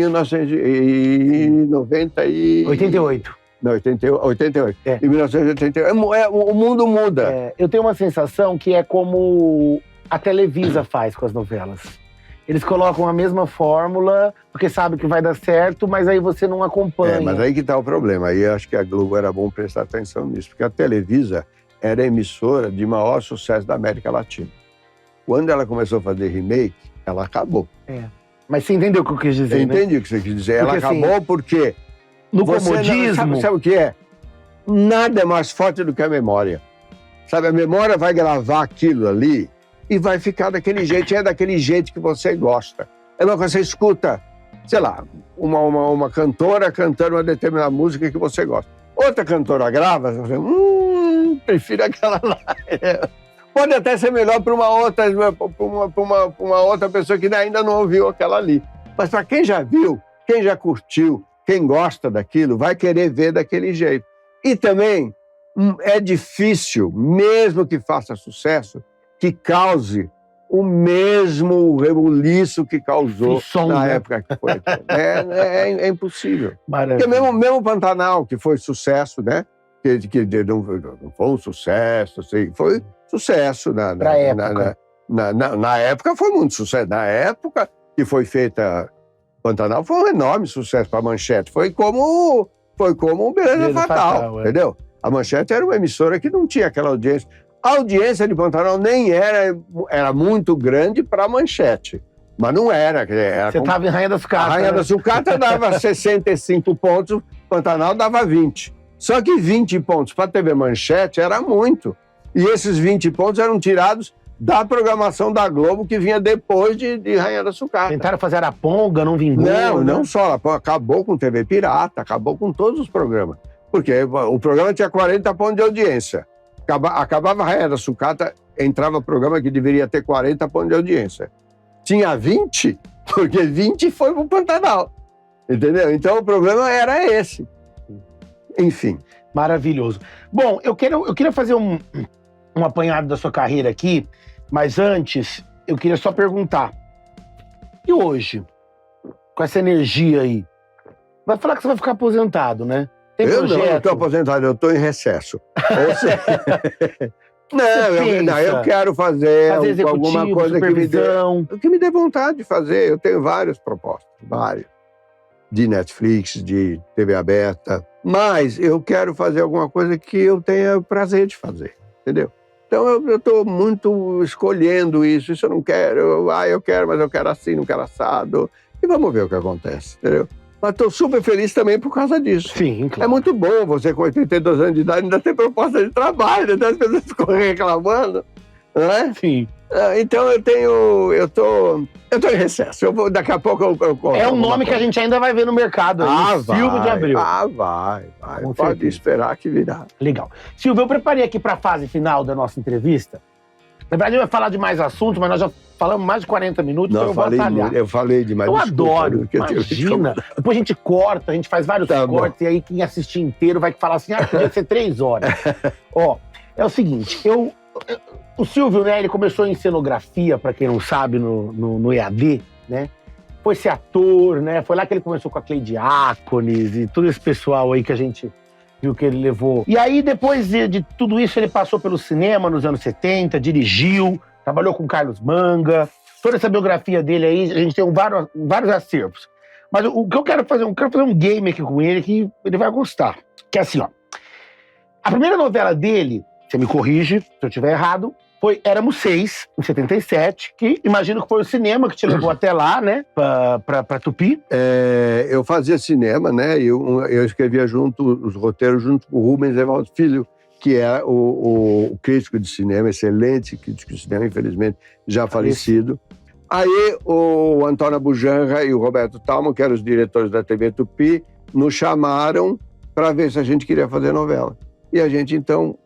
88. Não, 88. Em 1988. O mundo muda. Eu tenho uma sensação que é como a Televisa faz com as novelas. Eles colocam a mesma fórmula, porque sabem que vai dar certo, mas aí você não acompanha. Mas aí que está o problema. Aí eu acho que a Globo era bom prestar atenção nisso, porque a Televisa era a emissora de maior sucesso da América Latina. Quando ela começou a fazer remake, ela acabou. Mas você entendeu o que eu quis dizer, Eu entendi o que você quis dizer. Ela acabou porque... No comodismo... Sabe o que é? Nada é mais forte do que a memória. Sabe, a memória vai gravar aquilo ali e vai ficar daquele jeito, é daquele jeito que você gosta. É uma coisa, você escuta, sei lá, uma cantora cantando uma determinada música que você gosta. Outra cantora grava, você prefiro aquela lá. Pode até ser melhor para uma outra pessoa que ainda não ouviu aquela ali. Mas para quem já viu, quem já curtiu, quem gosta daquilo, vai querer ver daquele jeito. E também é difícil, mesmo que faça sucesso, que cause o mesmo rebuliço que causou na época que foi. É impossível. Maravilha. Porque mesmo Pantanal, que foi sucesso, né? Que não foi um sucesso, assim, foi sucesso. Na época foi muito sucesso. Na época que foi feita Pantanal, foi um enorme sucesso para a Manchete. Foi como Beleza Fatal, entendeu? A Manchete era uma emissora que não tinha aquela audiência. A audiência de Pantanal nem era muito grande para a Manchete, mas não era. Você estava em Rainha da Sucata. A Rainha da Sucata dava 65 pontos, Pantanal dava 20. Só que 20 pontos para a TV Manchete era muito. E esses 20 pontos eram tirados da programação da Globo, que vinha depois de Rainha da Sucata. Tentaram fazer Araponga, não vingou. Não só. Acabou com TV Pirata, acabou com todos os programas. Porque o programa tinha 40 pontos de audiência. Acabava a Rainha da Sucata, entrava programa que deveria ter 40 pontos de audiência. Tinha 20, porque 20 foi pro Pantanal. Entendeu? Então o problema era esse. Enfim. Maravilhoso. Bom, eu queria fazer um apanhado da sua carreira aqui, mas antes eu queria só perguntar. E hoje, com essa energia aí, vai falar que você vai ficar aposentado, né? Eu não estou aposentado, eu estou em recesso. Ou seja, Não, eu quero fazer alguma coisa que me dê vontade de fazer. Eu tenho várias propostas, de Netflix, de TV aberta, mas eu quero fazer alguma coisa que eu tenha prazer de fazer, entendeu? Então eu estou muito escolhendo isso eu não quero, eu quero, mas eu quero assim, não quero assado, e vamos ver o que acontece, entendeu? Mas estou super feliz também por causa disso. Sim, claro. É muito bom você com 82 anos de idade ainda ter proposta de trabalho, né? As pessoas ficam reclamando, não é? Sim. Então eu tô em recesso. Daqui a pouco eu conto. É um nome que a gente ainda vai ver no mercado aí, Silvio de Abreu. Vai. Pode esperar que virá. Legal. Silvio, eu preparei aqui para a fase final da nossa entrevista. Na verdade, a gente vai falar de mais assuntos, mas nós já falamos mais de 40 minutos, não, então eu falei demais. Eu adoro, imagina. Depois a gente corta, a gente faz vários cortes, e aí quem assistir inteiro vai falar assim, podia ser 3 horas. Ó, é o seguinte, o Silvio, né, ele começou em cenografia, para quem não sabe, no EAD, né? Foi ser ator, né? Foi lá que ele começou com a Cleide Diáconis e todo esse pessoal aí que a gente viu que ele levou. E aí, depois de tudo isso, ele passou pelo cinema nos anos 70, dirigiu, trabalhou com Carlos Manga. Toda essa biografia dele aí, a gente tem vários acervos. Mas o que eu quero fazer um game aqui com ele que ele vai gostar. Que é assim, ó. A primeira novela dele, você me corrige se eu estiver errado, foi Éramos Seis, em 77, que imagino que foi o cinema que te levou até lá, né, pra Tupi. Eu fazia cinema, né, eu escrevia os roteiros junto com o Rubens Evaldo Filho, que é o crítico de cinema, excelente crítico de cinema, infelizmente já falecido. Aí o Antônio Abujanra e o Roberto Talman, que eram os diretores da TV Tupi, nos chamaram para ver se a gente queria fazer novela. E a gente, então,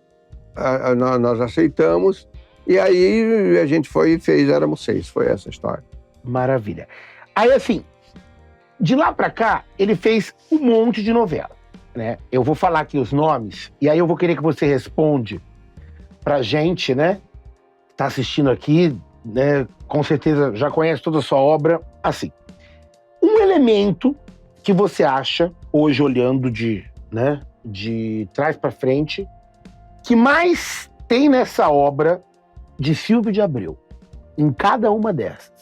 nós aceitamos. E aí a gente foi e fez Éramos Seis, foi essa história. Maravilha. Aí assim, de lá pra cá, ele fez um monte de novela, né? Eu vou falar aqui os nomes, e aí eu vou querer que você responde pra gente, né? Tá assistindo aqui, né? Com certeza já conhece toda a sua obra. Assim, um elemento que você acha, hoje olhando de trás pra frente, que mais tem nessa obra de Silvio de Abreu, em cada uma dessas?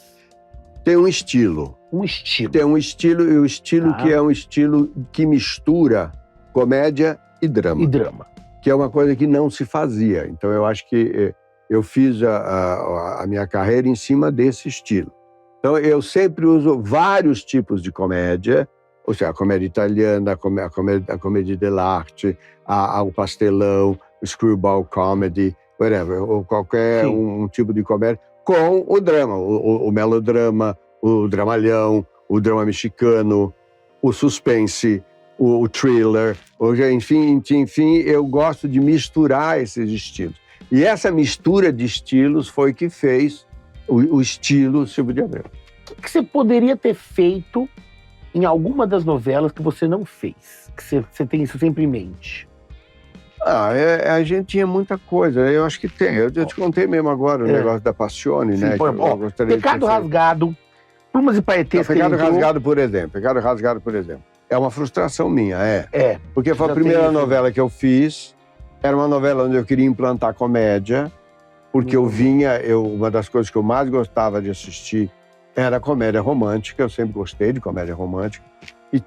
Tem um estilo. Tem um estilo, e o estilo que é um estilo que mistura comédia e drama. Que é uma coisa que não se fazia. Então eu acho que eu fiz a minha carreira em cima desse estilo. Então eu sempre uso vários tipos de comédia, ou seja, a comédia italiana, a comédia dell'arte, o pastelão, o screwball comedy, whatever, ou qualquer um tipo de comédia, com o drama, o melodrama, o dramalhão, o drama mexicano, o suspense, o thriller, enfim, eu gosto de misturar esses estilos. E essa mistura de estilos foi que fez o estilo Silvio de Abreu. O que você poderia ter feito em alguma das novelas que você não fez? Que você tem isso sempre em mente? A gente tinha muita coisa, eu acho que tem. Eu te contei mesmo agora o negócio da Passione, né? Pecado Rasgado, Plumas e Paetês. Pecado Rasgado, por exemplo. É uma frustração minha, Porque foi a primeira novela que eu fiz, era uma novela onde eu queria implantar comédia, porque uma das coisas que eu mais gostava de assistir era comédia romântica, eu sempre gostei de comédia romântica, e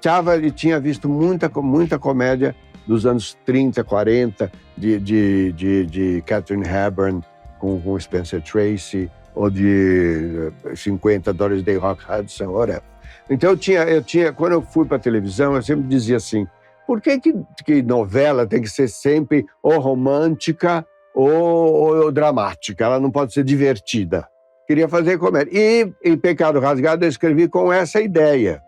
tinha visto muita comédia dos anos 30, 40, de Katharine Hepburn com Spencer Tracy, ou de 50, Doris Day, Rock Hudson, whatever. Então eu tinha, quando eu fui para a televisão, eu sempre dizia assim, por que novela tem que ser sempre ou romântica ou dramática? Ela não pode ser divertida. Queria fazer comédia. E em Pecado Rasgado eu escrevi com essa ideia.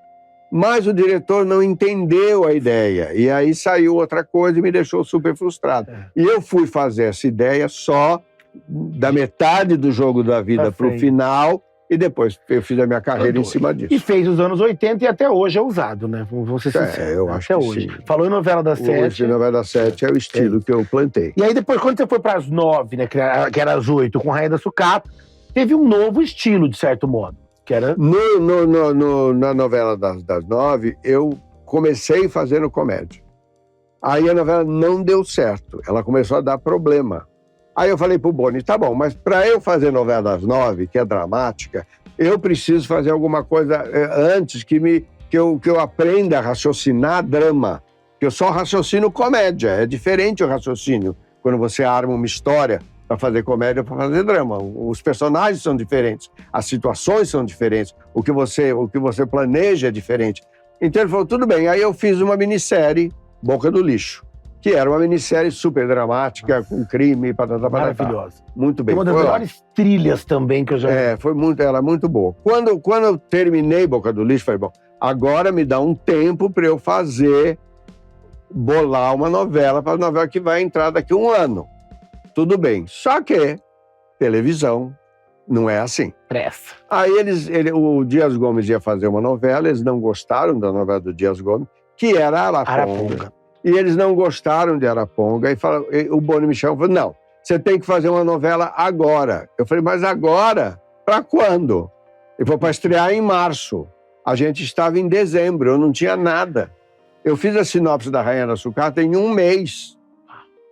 Mas o diretor não entendeu a ideia. E aí saiu outra coisa e me deixou super frustrado. E eu fui fazer essa ideia só da metade do Jogo da Vida para o final, e depois eu fiz a minha carreira em cima disso. E fez os anos 80 e até hoje é usado, né? Vamos ser sinceros. Eu acho até que hoje. Sim. Falou em Novela das Sete. Hoje, Novela das Sete é o estilo que eu plantei. E aí depois, quando você foi para as 9, né, que era as 8, com Rainha da Sucata, teve um novo estilo, de certo modo. Que era... Na novela das 9, eu comecei fazendo comédia. Aí a novela não deu certo, ela começou a dar problema. Aí eu falei pro Boni, tá bom, mas para eu fazer novela das 9, que é dramática, eu preciso fazer alguma coisa antes que eu aprenda a raciocinar drama. Que eu só raciocino comédia, é diferente o raciocínio quando você arma uma história para fazer comédia ou para fazer drama. Os personagens são diferentes, as situações são diferentes, o que você planeja é diferente. Então ele falou, tudo bem. Aí eu fiz uma minissérie, Boca do Lixo, que era uma minissérie super dramática, com crime, patata. Maravilhosa. Muito bem. Uma das melhores trilhas também que eu já vi. Era muito boa. Quando eu terminei Boca do Lixo, falei, bom, agora me dá um tempo para eu bolar uma novela, para a novela que vai entrar daqui a um ano. Tudo bem. Só que televisão não é assim. Pressa. Aí o Dias Gomes ia fazer uma novela, eles não gostaram da novela do Dias Gomes, que era Araponga. E eles não gostaram de Araponga. E o Boni me chamou e falou, não, você tem que fazer uma novela agora. Eu falei, mas agora? Para quando? Ele falou, para estrear em março. A gente estava em dezembro, eu não tinha nada. Eu fiz a sinopse da Rainha da Sucata em um mês.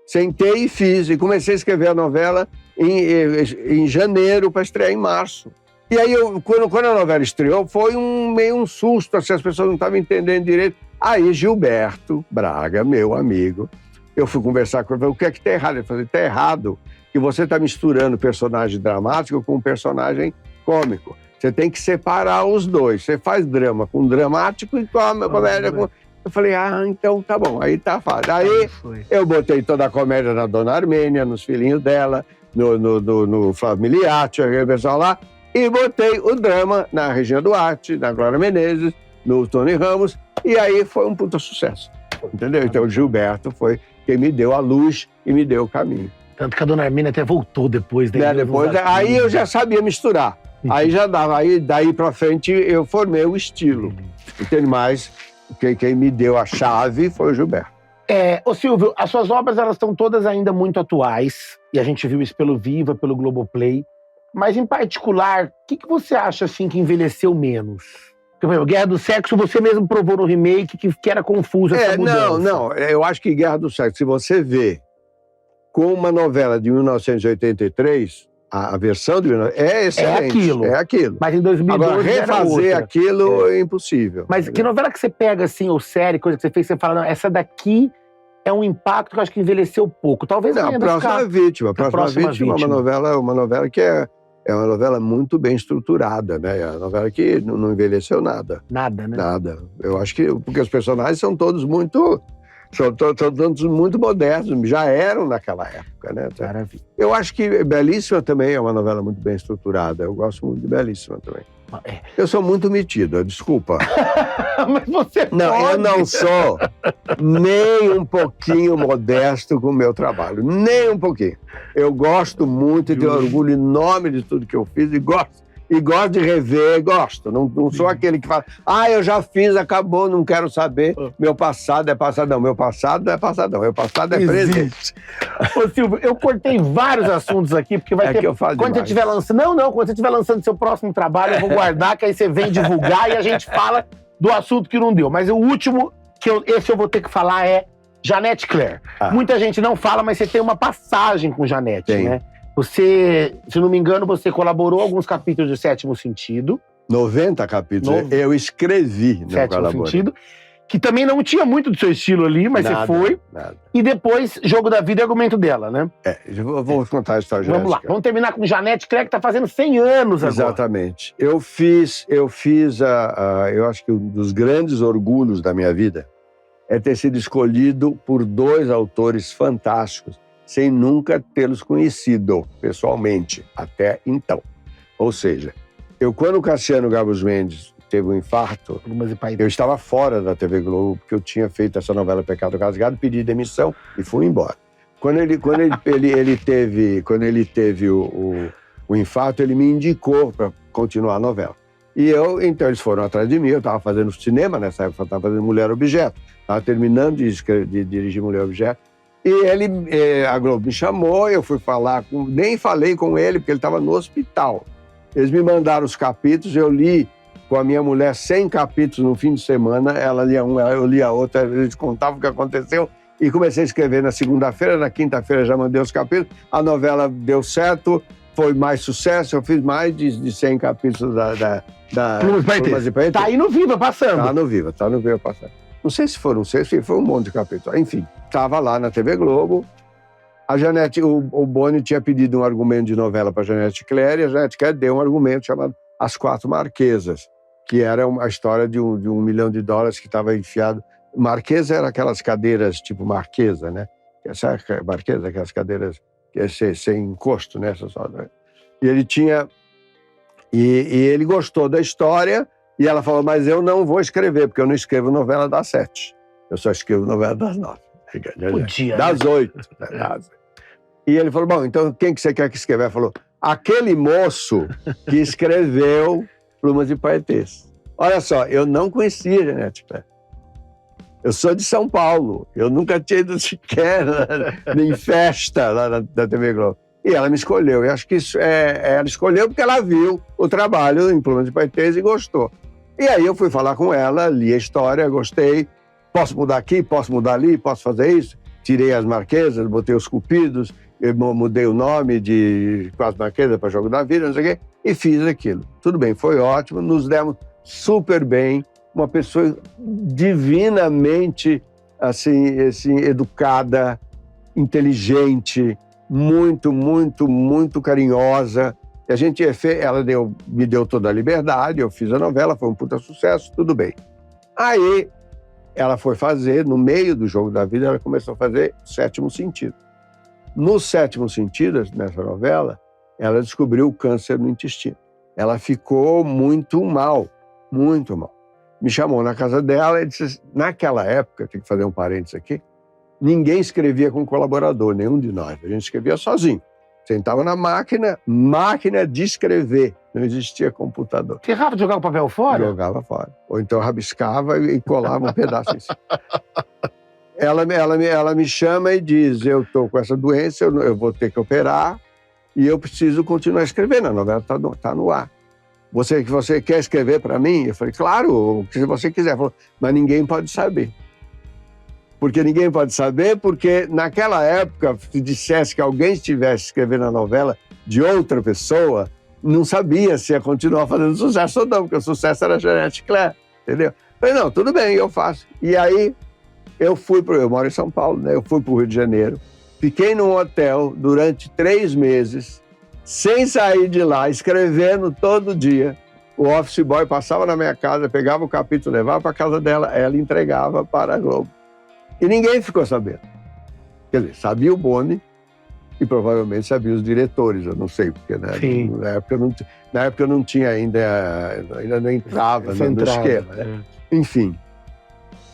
Sentei e fiz, e comecei a escrever a novela em janeiro para estrear em março. E aí, quando a novela estreou, foi meio um susto, assim, as pessoas não estavam entendendo direito. Aí Gilberto Braga, meu amigo, eu fui conversar com ele, falei, o que é que está errado? Ele falou, está errado que você está misturando personagem dramático com personagem cômico. Você tem que separar os dois. Você faz drama com dramático e comédia com... Eu falei, então tá bom, aí tá fácil. Aí eu botei toda a comédia na Dona Armênia, nos filhinhos dela, no Flávio Miliati, aquele pessoal lá, e botei o drama na Regina Duarte, na Glória Menezes, no Tony Ramos, e aí foi um puta sucesso, entendeu? Então o Gilberto foi quem me deu a luz e me deu o caminho. Tanto que a Dona Armênia até voltou depois. Aí eu já sabia misturar, aí já dava, aí daí pra frente eu formei o estilo, entende mais? Quem me deu a chave foi o Gilberto. Ô Silvio, as suas obras elas estão todas ainda muito atuais, e a gente viu isso pelo Viva, pelo Globoplay, mas em particular, o que você acha assim, que envelheceu menos? Porque, por exemplo, Guerra do Sexo, você mesmo provou no remake que era confuso essa mudança. Não, eu acho que Guerra do Sexo, se você vê com uma novela de 1983... A versão de... é excelente. É aquilo. Mas em 2012 agora, refazer aquilo é impossível. Mas que novela que você pega, assim, ou série, coisa que você fez, você fala, não, essa daqui é um impacto que eu acho que envelheceu pouco. Talvez não, a Próxima Vítima. A Próxima Vítima é uma novela que é uma novela muito bem estruturada, né? É uma novela que não envelheceu nada. Nada, né? Nada. Eu acho que... Porque os personagens são todos muito... São todos muito modernos, já eram naquela época, né? Maravilha. Eu acho que Belíssima também é uma novela muito bem estruturada. Eu gosto muito de Belíssima também. Eu sou muito metido, desculpa. Mas você não, pode. Eu não sou nem um pouquinho modesto com o meu trabalho. Nem um pouquinho. Eu gosto muito e tenho orgulho enorme de tudo que eu fiz e gosto. E gosto de rever, gosto. Não sou aquele que fala, eu já fiz, acabou, não quero saber. Meu passado é passadão. Meu passado é passadão. Meu passado é presente. Ô Silvio, eu cortei vários assuntos aqui, porque vai ter... Que eu falo quando demais. Você estiver lançando... Não, quando você estiver lançando seu próximo trabalho, eu vou guardar, que aí você vem divulgar e a gente fala do assunto que não deu. Mas o último, esse eu vou ter que falar, é Janete Claire. Muita gente não fala, mas você tem uma passagem com Janete, né? Você, se não me engano, você colaborou alguns capítulos de Sétimo Sentido. 90 capítulos. Eu escrevi no Sétimo Sentido. Que também não tinha muito do seu estilo ali, mas nada, você foi. Nada. E depois, Jogo da Vida e Argumento dela, né? Eu vou contar a história de Vamos lá. Vamos terminar com Janete Claire, que tá fazendo 100 anos agora. Exatamente. Eu fiz eu acho que um dos grandes orgulhos da minha vida é ter sido escolhido por 2 autores fantásticos, sem nunca tê-los conhecido pessoalmente, até então. Ou seja, quando o Cassiano Gabus Mendes teve um infarto, eu estava fora da TV Globo, porque eu tinha feito essa novela Pecado Rasgado, pedi demissão e fui embora. Quando ele teve o infarto, ele me indicou para continuar a novela. Então eles foram atrás de mim, eu estava fazendo cinema nessa época, eu estava fazendo Mulher Objeto, estava terminando de dirigir Mulher Objeto, e a Globo me chamou, eu fui falar, nem falei com ele, porque ele estava no hospital. Eles me mandaram os capítulos, eu li com a minha mulher 100 capítulos no fim de semana, ela lia um, eu lia outro, eles contavam o que aconteceu, e comecei a escrever na segunda-feira, na quinta-feira já mandei os capítulos, a novela deu certo, foi mais sucesso, eu fiz mais de 100 capítulos da Plumas e Paetês. Tá aí no Viva passando. Tá no Viva passando. Não sei se foram 6, foi um monte de capítulos. Enfim, estava lá na TV Globo. A Janete, o Boni tinha pedido um argumento de novela para a Janete Claire, e a Janete Claire deu um argumento chamado As Quatro Marquesas, que era a história de $1 milhão que estava enfiado. Marquesa era aquelas cadeiras tipo marquesa, né? Essa marquesa, aquelas cadeiras sem encosto, né? E ele tinha... E ele gostou da história, e ela falou, mas eu não vou escrever, porque eu não escrevo novela das 7. Eu só escrevo novela das 9. Podia, das 8. E ele falou, bom, então quem que você quer que escreva? Ele falou, aquele moço que escreveu Plumas e Paetês. Olha só, eu não conhecia a Janete Claire. Eu sou de São Paulo. Eu nunca tinha ido sequer em festa lá na TV Globo. E ela me escolheu. E acho que isso ela escolheu porque ela viu o trabalho em Plumas e Paetês e gostou. E aí eu fui falar com ela, li a história, gostei. Posso mudar aqui, posso mudar ali, posso fazer isso? Tirei as marquesas, botei os cupidos, eu mudei o nome de Quatro Marquesas para Jogo da Vida, não sei o quê, e fiz aquilo. Tudo bem, foi ótimo, nos demos super bem, uma pessoa divinamente assim, educada, inteligente, muito, muito, muito carinhosa. E a gente ela me deu toda a liberdade, eu fiz a novela, foi um puta sucesso, tudo bem. Aí ela foi fazer, no meio do Jogo da Vida, ela começou a fazer Sétimo Sentido. No Sétimo Sentido, nessa novela, ela descobriu o câncer no intestino. Ela ficou muito mal, muito mal. Me chamou na casa dela e disse, naquela época, tem que fazer um parênteses aqui, ninguém escrevia com colaborador, nenhum de nós. A gente escrevia sozinho. Sentava na máquina de escrever. Não existia computador. Você errava de jogar o papel fora? Jogava fora. Ou então rabiscava e colava um pedaço em cima. Ela me chama e diz, eu estou com essa doença, eu vou ter que operar e eu preciso continuar escrevendo. A novela está no ar. Você quer escrever para mim? Eu falei, claro, se você quiser. Ela falou, mas ninguém pode saber. Porque ninguém pode saber, porque naquela época, se dissesse que alguém estivesse escrevendo a novela de outra pessoa, não sabia se ia continuar fazendo sucesso ou não, porque o sucesso era Janete Claire, entendeu? Eu falei, não, tudo bem, eu faço. E aí, eu moro em São Paulo, né? Eu fui para o Rio de Janeiro, fiquei num hotel durante 3 meses, sem sair de lá, escrevendo todo dia. O office boy passava na minha casa, pegava o capítulo, levava para a casa dela, ela entregava para a Globo. E ninguém ficou sabendo. Quer dizer, sabia o Boni e provavelmente sabia os diretores, eu não sei, porque né, na época eu não tinha ainda não entrava no esquema. Né? Enfim.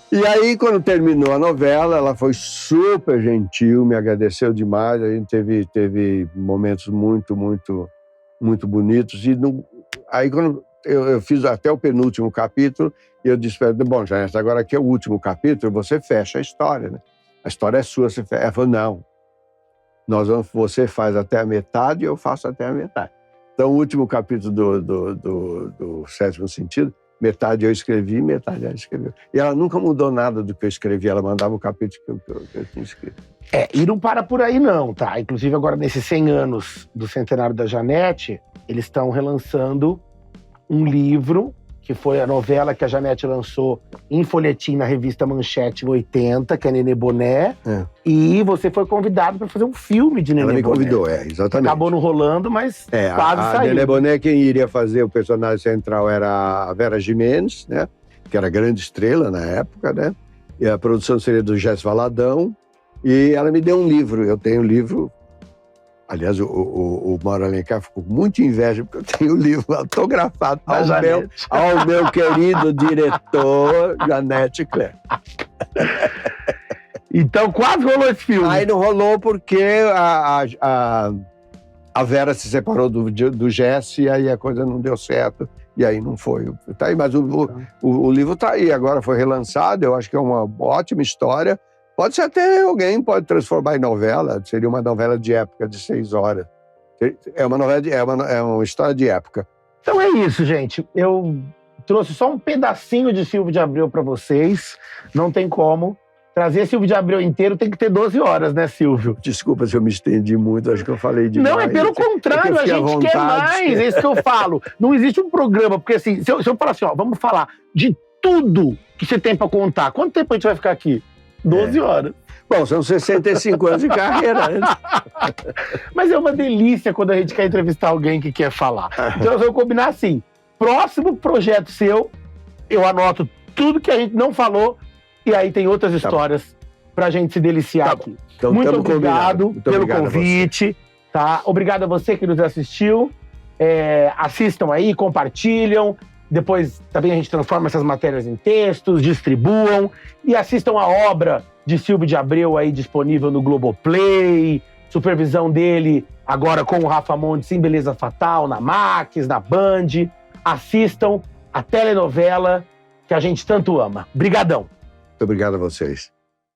E aí, quando terminou a novela, ela foi super gentil, me agradeceu demais, a gente teve momentos muito, muito, muito bonitos. E aí, quando eu fiz até o penúltimo capítulo, e eu disse, bom, Janete, agora aqui é o último capítulo, você fecha a história, né? A história é sua, você fecha. Ela falou, não, você faz até a metade e eu faço até a metade. Então, o último capítulo do Sétimo Sentido, metade eu escrevi, metade ela escreveu. E ela nunca mudou nada do que eu escrevi, ela mandava o capítulo que eu tinha escrito. E não para por aí não, tá? Inclusive agora, nesses 100 anos do centenário da Janete, eles estão relançando um livro, que foi a novela que a Janete lançou em folhetim na revista Manchete em 80, que é Nenê Boné. E você foi convidado para fazer um filme de Nenê Boné. Ela me convidou, exatamente. Acabou não rolando, mas quase saiu. A Nenê Boné, quem iria fazer o personagem central era a Vera Giménez, né? Que era grande estrela na época, né? E a produção seria do Jess Valadão. E ela me deu um livro. Eu tenho um livro. Aliás, o Mauro Alencar ficou com muita inveja, porque eu tenho o livro autografado ao meu querido diretor, Janete Claire. Então, quase rolou esse filme. Aí não rolou porque a Vera se separou do Jesse, e aí a coisa não deu certo, e aí não foi. Tá aí, mas o livro está aí, agora foi relançado, eu acho que é uma ótima história. Pode ser até alguém pode transformar em novela, seria uma novela de época de 6 horas. É uma história de época. Então é isso, gente. Eu trouxe só um pedacinho de Silvio de Abreu para vocês. Não tem como Trazer Silvio de Abreu inteiro tem que ter 12 horas, né, Silvio? Desculpa se eu me estendi muito, acho que eu falei demais. Não, é pelo contrário, a gente quer mais, é isso que eu falo. Não existe um programa, porque assim, se eu falar assim, ó, vamos falar de tudo que você tem pra contar, quanto tempo a gente vai ficar aqui? 12 horas. Bom, são 65 anos de carreira. Mas é uma delícia quando a gente quer entrevistar alguém que quer falar. Então nós vamos combinar assim, próximo projeto seu, eu anoto tudo que a gente não falou, e aí tem outras histórias pra gente se deliciar aqui. Então, muito obrigado pelo convite. Tá? Obrigado a você que nos assistiu. Assistam aí, compartilham. Depois também a gente transforma essas matérias em textos, distribuam. E assistam a obra de Silvio de Abreu aí disponível no Globoplay. Supervisão dele agora com o Rafa Montes em Beleza Fatal, na Max, na Band. Assistam a telenovela que a gente tanto ama. Brigadão. Muito obrigado a vocês.